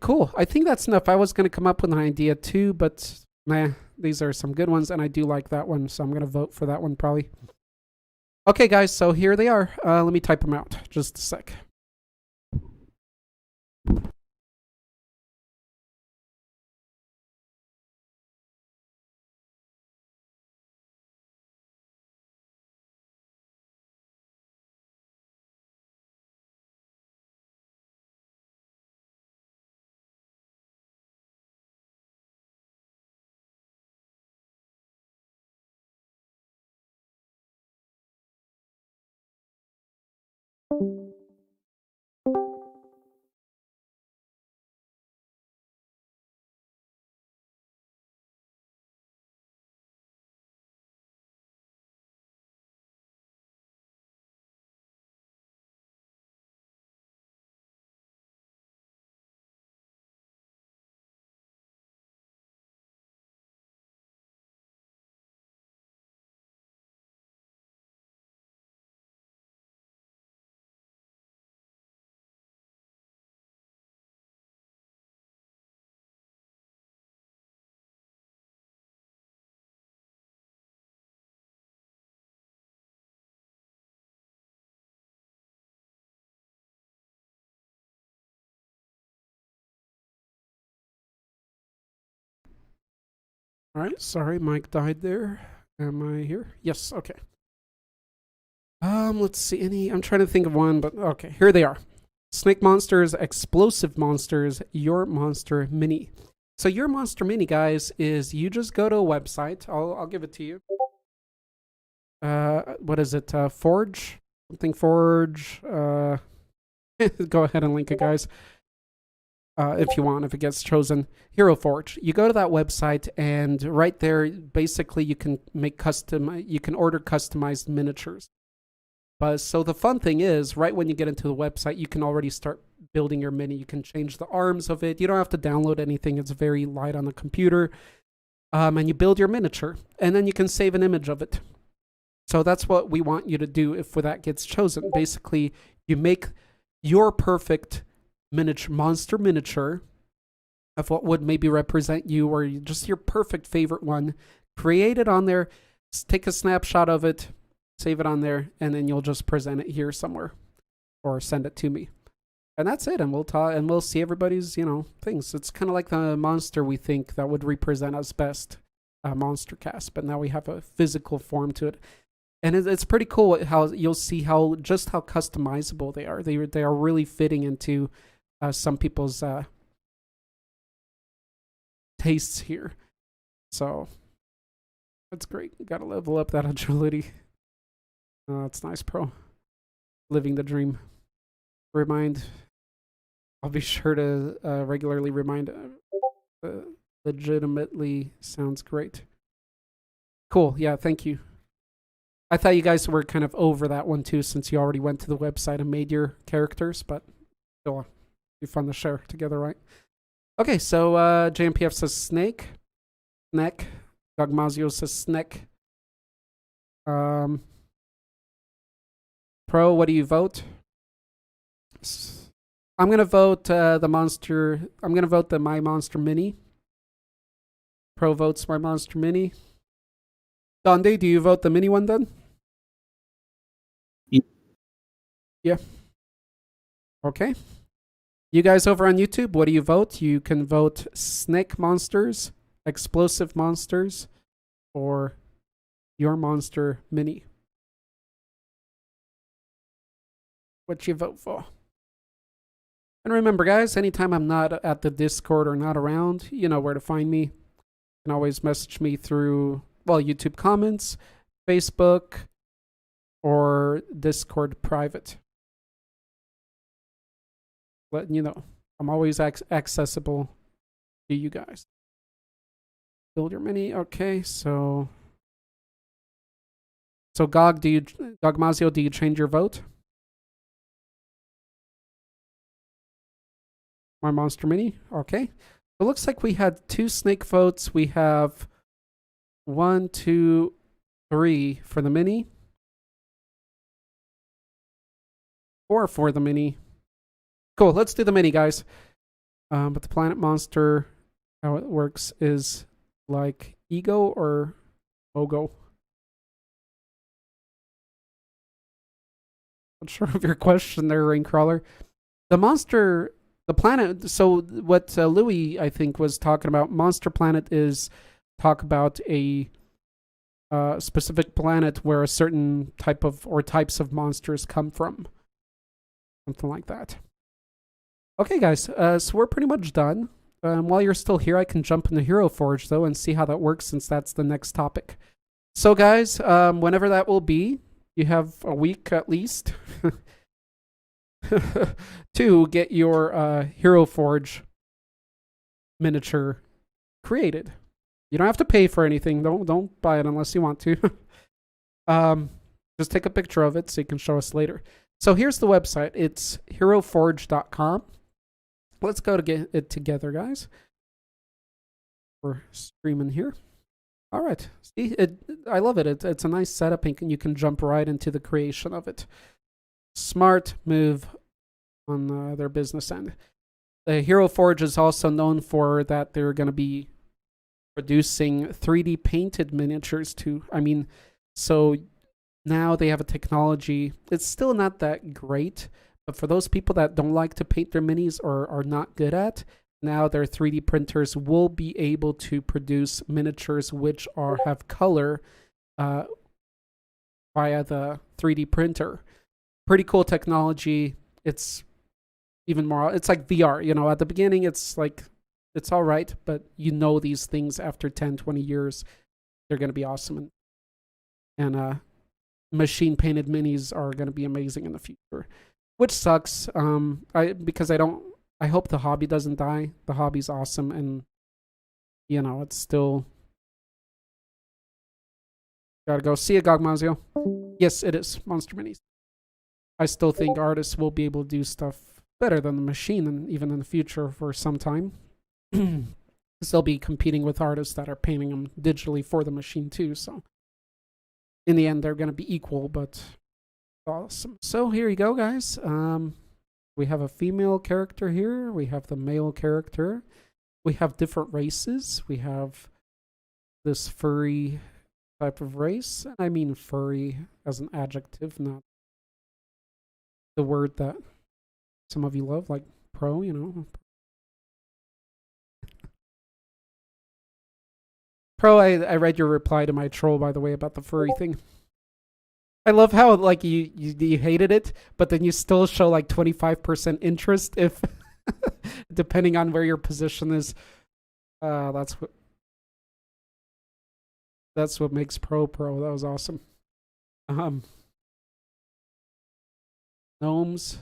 Cool. I think that's enough. I was going to come up with an idea too, but Nah, these are some good ones, and I do like that one, so I'm going to vote for that one probably. Okay, guys, so here they are. Let me type them out. Just a sec. All right, sorry, Mike died there. Am I here? Yes, okay. Let's see any. I'm trying to think of one, but okay, here they are. Snake Monsters, Explosive Monsters, Your Monster Mini. So Your Monster Mini, guys, is you just go to a website. I'll give it to you. What is it? Forge? Something Forge. Go ahead and link it, guys. If you want, if it gets chosen. Hero Forge. You go to that website, and right there, basically, you can order customized miniatures. But so the fun thing is, right when you get into the website, you can already start building your mini. You can change the arms of it. You don't have to download anything. It's very light on the computer. And you build your miniature, and then you can save an image of it. So that's what we want you to do if that gets chosen. Basically, you make your perfect monster miniature of what would maybe represent you, or just your perfect favorite one. Create it on there. Take a snapshot of it. Save it on there, and then you'll just present it here somewhere, or send it to me, and that's it. And we'll talk, and we'll see everybody's things. It's kind of like the monster we think that would represent us best, Monstercast. But now we have a physical form to it, and it's pretty cool how you'll see how customizable they are. They are really fitting into some people's tastes here. So that's great. Got to level up that agility. That's nice, pro. Living the dream. I'll be sure to regularly remind. Legitimately sounds great. Cool. Yeah, thank you. I thought you guys were kind of over that one too, since you already went to the website and made your characters, but still, it'd be fun to share together, right? Okay, so JMPF says snake. Snack. Dogmazio says snack. Pro, what do you vote? I'm gonna vote the monster. I'm gonna vote the My Monster Mini. Pro votes My Monster Mini. Donde, do you vote the mini one then? Yeah. Okay. You guys over on YouTube, what do you vote? You can vote Snake Monsters, Explosive Monsters, or Your Monster Mini. What you vote for? And remember, guys, anytime I'm not at the Discord or not around, you know where to find me. You can always message me through, YouTube comments, Facebook, or Discord private. Letting you know, I'm always accessible to you guys. Build your mini. Okay, so Gogmazio, do you change your vote? My Monster Mini. Okay. It looks like we had 2 snake votes. We have 1, 2, 3 for the mini. 4 for the mini. Cool. Let's do the mini, guys. But the Planet Monster, how it works is like ego or mogo? Not sure of your question there, Raincrawler. The planet. So what Louis I think was talking about, Monster Planet is talk about a specific planet where a certain type of or types of monsters come from, something like that. Okay, guys. So we're pretty much done. While you're still here, I can jump into Hero Forge though and see how that works, since that's the next topic. So, guys, whenever that will be, you have a week at least to get your Hero Forge miniature created. You don't have to pay for anything. Don't buy it unless you want to. Just take a picture of it so you can show us later. So here's the website. It's heroforge.com. Let's go to get it together, guys. We're streaming here. All right. See, I love it. It's a nice setup, and you can jump right into the creation of it. Smart move on their business end. The Hero Forge is also known for that they're going to be producing 3D painted miniatures too. I mean, so now they have a technology. It's still not that great, but for those people that don't like to paint their minis or are not good at, now their 3D printers will be able to produce miniatures which have color via the 3D printer. Pretty cool technology. It's even more, it's like VR, you know, at the beginning it's like, it's all right, but you know these things after 10, 20 years, they're going to be awesome. And machine painted minis are going to be amazing in the future, which sucks. Because I hope the hobby doesn't die. The hobby's awesome, and you know, it's still gotta go. See ya, Gogmazio. Yes, it is Monster Minis. I still think artists will be able to do stuff better than the machine, and even in the future for some time. They'll be competing with artists that are painting them digitally for the machine too. So in the end, they're going to be equal, but awesome. So here you go, guys. We have a female character here. We have the male character. We have different races. We have this furry type of race. I mean furry as an adjective, not the word that some of you love, like pro, you know. Pro, I read your reply to my troll, by the way, about the furry thing. I love how like you hated it, but then you still show like 25% interest if depending on where your position is. That's what makes pro. That was awesome. Gnomes,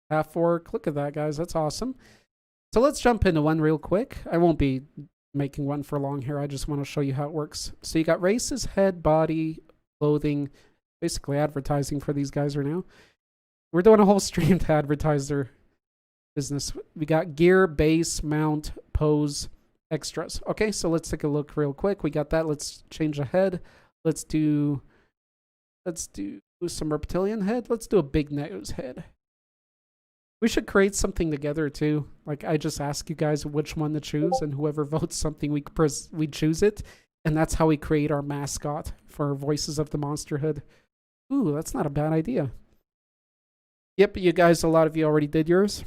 half orc. Look at that, guys. That's awesome. So let's jump into one real quick. I won't be making one for long here. I just want to show you how it works. So you got races, head, body, clothing, basically advertising for these guys right now. We're doing a whole stream to advertise their business. We got gear, base, mount, pose, extras. Okay, so let's take a look real quick. We got that. Let's change the head. Let's do some reptilian head. Let's do a big nose head. We should create something together too. Like I just ask you guys which one to choose, and whoever votes something, we choose it, and that's how we create our mascot for Voices of the Monsterhood. Ooh, that's not a bad idea. Yep, you guys, a lot of you already did yours.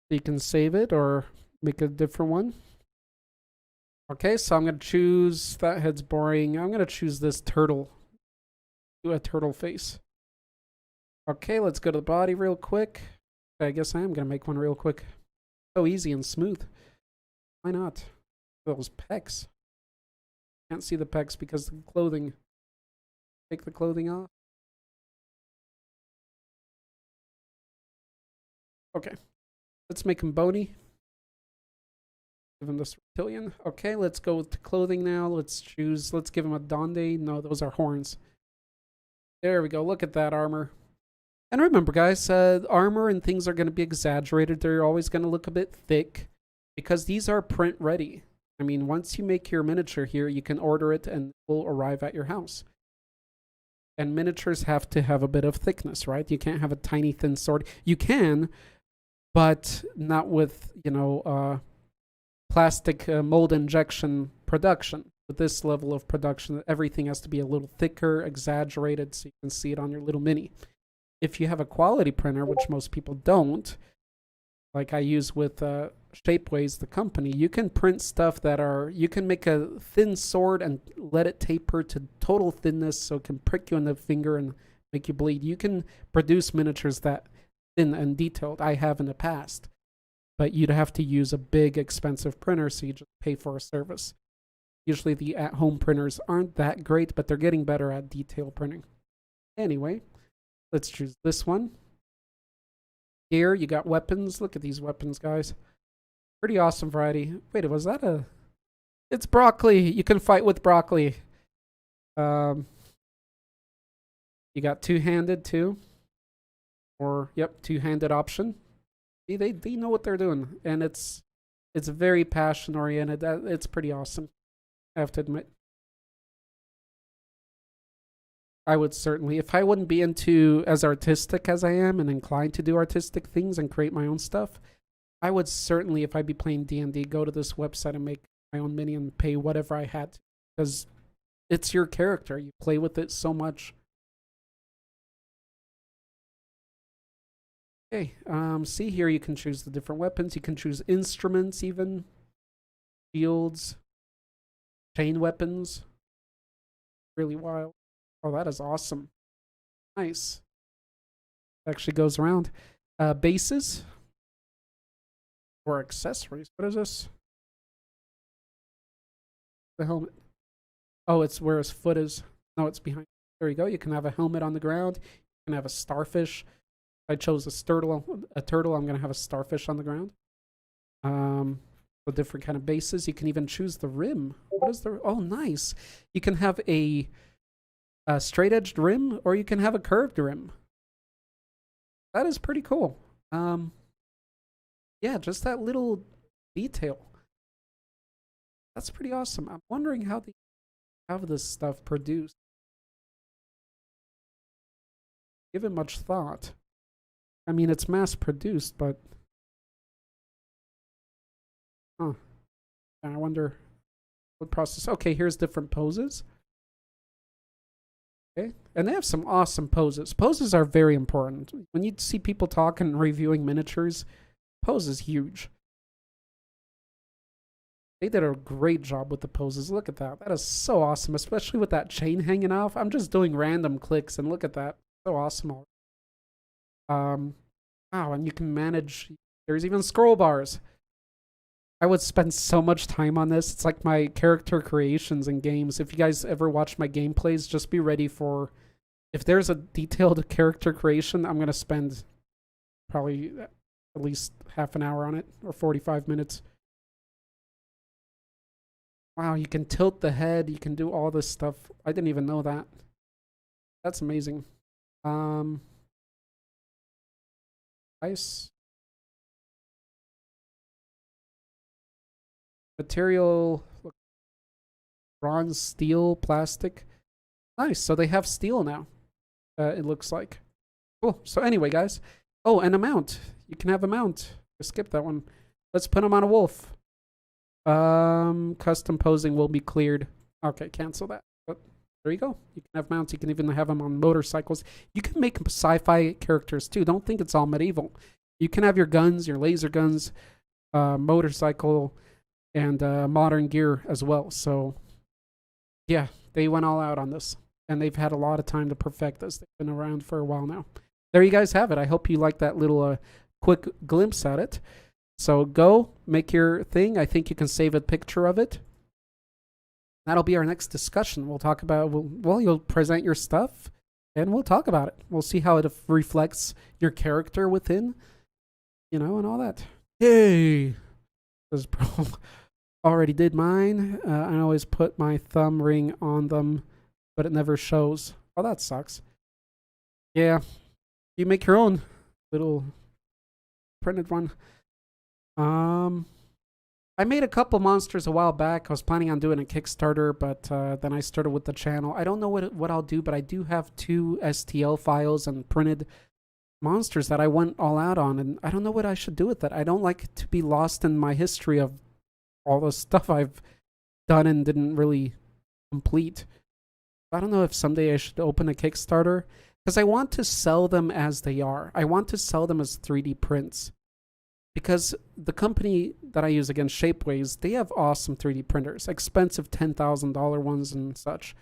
You can save it or make a different one. Okay, so I'm gonna choose that head's boring. I'm gonna choose this turtle. Do a turtle face. Okay, let's go to the body real quick. I guess I am going to make one real quick. So easy and smooth. Why not? Those pecs. Can't see the pecs because the clothing. Take the clothing off. Okay. Let's make him bony. Give him this reptilian. Okay, let's go with the clothing now. Let's give him a donde. No, those are horns. There we go. Look at that armor. And remember, guys, armor and things are going to be exaggerated. They're always going to look a bit thick because these are print ready. I mean, once you make your miniature here, you can order it and it will arrive at your house. And miniatures have to have a bit of thickness, right? You can't have a tiny, thin sword. You can, but not with, plastic mold injection production. with this level of production, everything has to be a little thicker, exaggerated, so you can see it on your little mini. If you have a quality printer, which most people don't, like I use with Shapeways, the company, you can print stuff you can make a thin sword and let it taper to total thinness so it can prick you in the finger and make you bleed. You can produce miniatures that thin and detailed. I have in the past. But you'd have to use a big, expensive printer, so you just pay for a service. Usually the at-home printers aren't that great, but they're getting better at detail printing. Anyway, let's choose this one. Here, you got weapons. Look at these weapons, guys. Pretty awesome variety. Wait, was that a... It's broccoli. You can fight with broccoli. You got two-handed, too. Or, yep, two-handed option. See, they know what they're doing. And it's very passion-oriented. It's pretty awesome, I have to admit. I would certainly, if I wouldn't be into as artistic as I am and inclined to do artistic things and create my own stuff, I would certainly, if I'd be playing D&D, go to this website and make my own mini and pay whatever I had to. Because it's your character. You play with it so much. Okay, see here you can choose the different weapons. You can choose instruments even. Shields. Chain weapons. Really wild. Oh, that is awesome. Nice. Actually goes around. Bases. Or accessories. What is this? The helmet. Oh, it's where his foot is. No, it's behind. There you go. You can have a helmet on the ground. You can have a starfish. I chose a turtle. I'm going to have a starfish on the ground. With different kind of bases. You can even choose the rim. What is the... Oh, nice. You can have a straight-edged rim, or you can have a curved rim. That is pretty cool. Yeah, just that little detail. That's pretty awesome. I'm wondering how they have this stuff produced. Give it much thought. I mean, it's mass-produced, but... Huh. I wonder what process... Okay, here's different poses. Okay, and they have some awesome poses. Poses are very important. When you see people talking and reviewing miniatures, pose is huge. They did a great job with the poses. Look at that. That is so awesome, especially with that chain hanging off. I'm just doing random clicks, and look at that. So awesome. Wow, and you can manage... There's even scroll bars. I would spend so much time on this. It's like my character creations in games. If you guys ever watch my gameplays, just be ready for... If there's a detailed character creation, I'm going to spend probably at least half an hour on it, or 45 minutes. Wow, you can tilt the head. You can do all this stuff. I didn't even know that. That's amazing. Nice. Material, look, bronze, steel, plastic. Nice. So they have steel now. It looks like. Cool. So anyway, guys. Oh, and a mount. You can have a mount. I skipped that one. Let's put him on a wolf. Custom posing will be cleared. Okay, cancel that. But there you go. You can have mounts. You can even have them on motorcycles. You can make sci-fi characters too. Don't think it's all medieval. You can have your guns, your laser guns, motorcycle, and modern gear as well. So, yeah, they went all out on this. And they've had a lot of time to perfect this. They've been around for a while now. There you guys have it. I hope you like that little quick glimpse at it. So go, make your thing. I think you can save a picture of it. That'll be our next discussion. We'll talk about, well, you'll present your stuff, and we'll talk about it. We'll see how it reflects your character within, and all that. Yay! This bro already did mine. I always put my thumb ring on them, but it never shows. Oh, that sucks. Yeah. You make your own little printed one. I made a couple monsters a while back. I was planning on doing a Kickstarter, but then I started with the channel. I don't know what I'll do, but I do have 2 STL files and printed monsters that I went all out on, and I don't know what I should do with that. I don't like to be lost in my history of all the stuff I've done and didn't really complete. I don't know if someday I should open a Kickstarter because I want to sell them as they are. I want to sell them as 3D prints because the company that I use, again, Shapeways, they have awesome 3D printers, expensive $10,000 ones and such.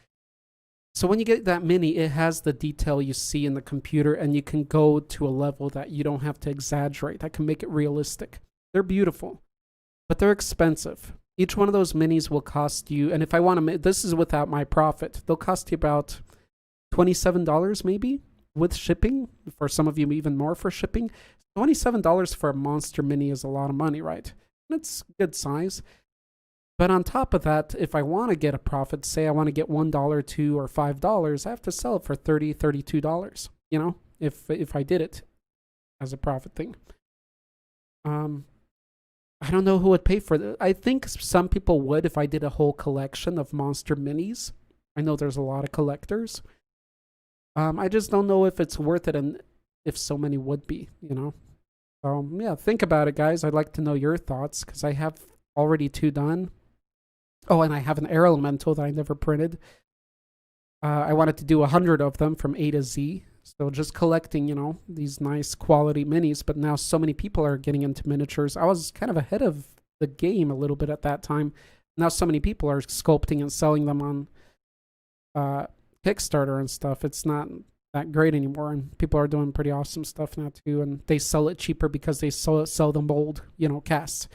So when you get that mini, it has the detail you see in the computer, and you can go to a level that you don't have to exaggerate. I can make it realistic. They're beautiful, but they're expensive. Each one of those minis will cost you, and if I want to, this is without my profit, they'll cost you about $27 maybe with shipping. For some of you, even more for shipping. $27 for a monster mini is a lot of money, right? It's good size. But on top of that, if I want to get a profit, say I want to get $1, $2, or $5, I have to sell it for $30, $32, you know, if I did it as a profit thing. I don't know who would pay for it. I think some people would if I did a whole collection of monster minis. I know there's a lot of collectors. I just don't know if it's worth it and if so many would be, you know. So, yeah, think about it, guys. I'd like to know your thoughts because I have already 2 done. Oh, and I have an air elemental that I never printed. I wanted to do 100 of them from A to Z. So just collecting, you know, these nice quality minis. But now so many people are getting into miniatures. I was kind of ahead of the game a little bit at that time. Now so many people are sculpting and selling them on Kickstarter and stuff. It's not that great anymore. And people are doing pretty awesome stuff now too. And they sell it cheaper because they sell the mold, you know, casts.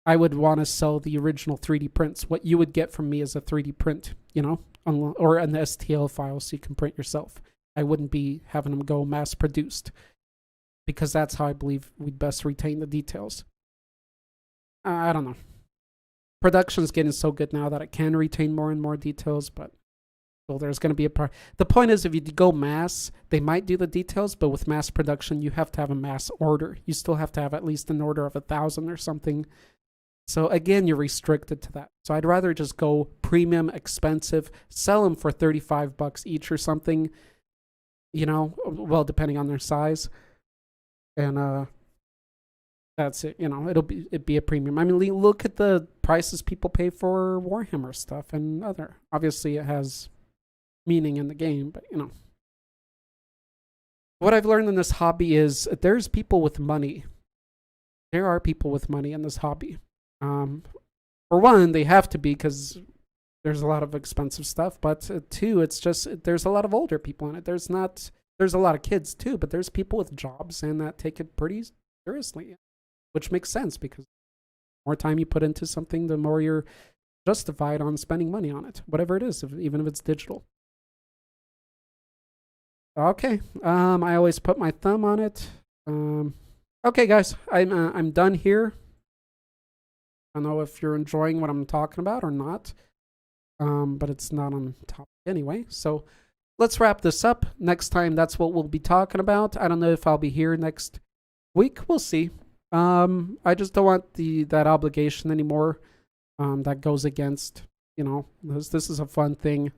I would want to sell the original 3D prints. What you would get from me is a 3D print, you know, or an STL file so you can print yourself. I wouldn't be having them go mass produced because that's how I believe we'd best retain the details. I don't know. Production's getting so good now that it can retain more and more details, but well, there's going to be a part. The point is, if you go mass, they might do the details, but with mass production, you have to have a mass order. You still have to have at least an order of 1,000 or something. So again, you're restricted to that. So I'd rather just go premium, expensive, sell them for $35 each or something, you know, well, depending on their size. And that's it, you know, it'd be a premium. I mean, look at the prices people pay for Warhammer stuff and other. Obviously, it has meaning in the game, but, you know. What I've learned in this hobby is there's people with money. There are people with money in this hobby. For one, they have to be because there's a lot of expensive stuff, but 2, it's just there's a lot of older people in it. There's a lot of kids too, but there's people with jobs and that take it pretty seriously, which makes sense because the more time you put into something, the more you're justified on spending money on it, whatever it is, even if it's digital. Okay, I always put my thumb on it. Okay, guys, I'm done here. I don't know if you're enjoying what I'm talking about or not, but it's not on topic anyway. So let's wrap this up. Next time, that's what we'll be talking about. I don't know if I'll be here next week. We'll see. I just don't want that obligation anymore. That goes against, you know, this is a fun thing.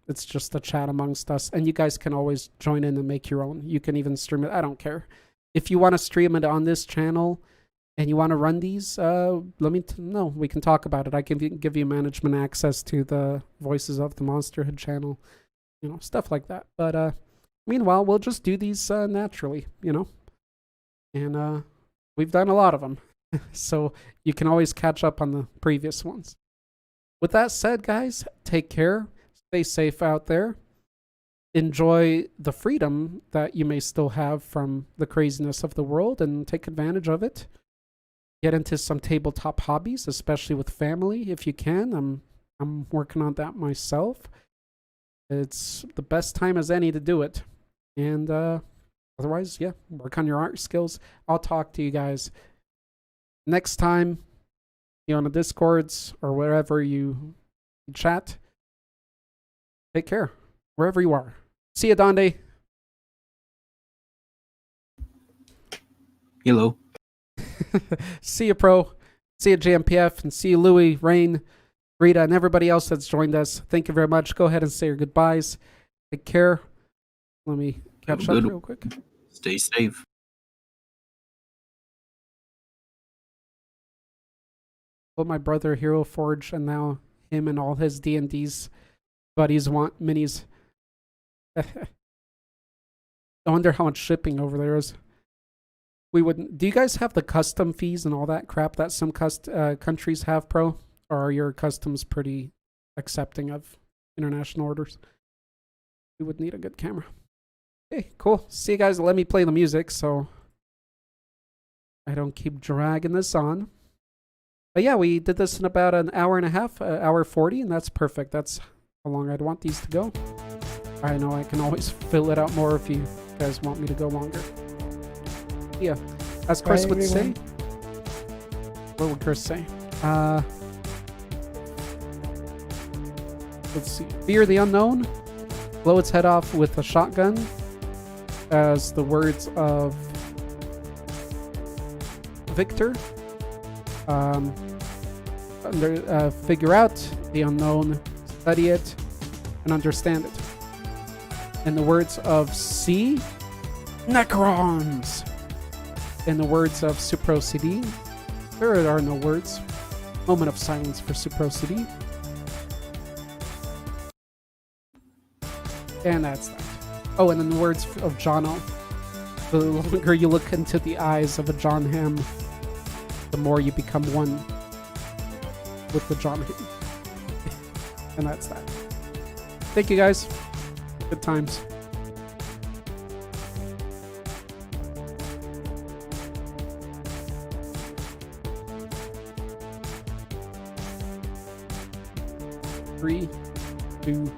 It's just a chat amongst us, and you guys can always join in and make your own. You can even stream it. I don't care. If you want to stream it on this channel and you want to run these, let me know. We can talk about it. I can give you management access to the Voices of the Monsterhood channel, you know, stuff like that. But meanwhile, we'll just do these naturally, you know. And we've done a lot of them, so you can always catch up on the previous ones. With that said, guys, take care. Stay safe out there. Enjoy the freedom that you may still have from the craziness of the world and take advantage of it. Get into some tabletop hobbies, especially with family if you can. I'm working on that myself. It's the best time as any to do it. And otherwise, yeah, work on your art skills. I'll talk to you guys next time, you know, on the Discords or wherever you chat. Take care, wherever you are. See you, Donde. Hello. See you, Pro. See you, JMPF. And see you, Louie, Rain, Rita, and everybody else that's joined us. Thank you very much. Go ahead and say your goodbyes. Take care. Let me catch up real quick. Stay safe. But my brother Hero Forge, and now him and all his D&D's buddies want minis. I wonder how much shipping over there is. We wouldn't. Do you guys have the custom fees and all that crap that some countries have, Pro? Or are your customs pretty accepting of international orders? We would need a good camera. Okay, cool. See you guys. Let me play the music so I don't keep dragging this on. But yeah, we did this in about an hour and a half, hour 40, and that's perfect. That's how long I'd want these to go. I know I can always fill it out more if you guys want me to go longer. Yeah, as Chris would say. What would Chris say? Let's see. Fear the unknown. Blow its head off with a shotgun. As the words of Victor. Figure out the unknown, study it, and understand it. In the words of C, Necrons. In the words of Supro CD, there are no words. Moment of silence for Supro CD. And that's that. Oh, and in the words of Jono, the longer you look into the eyes of a John Hamm, the more you become one with the John Hamm. And that's that. Thank you guys. Good times. Three, 2,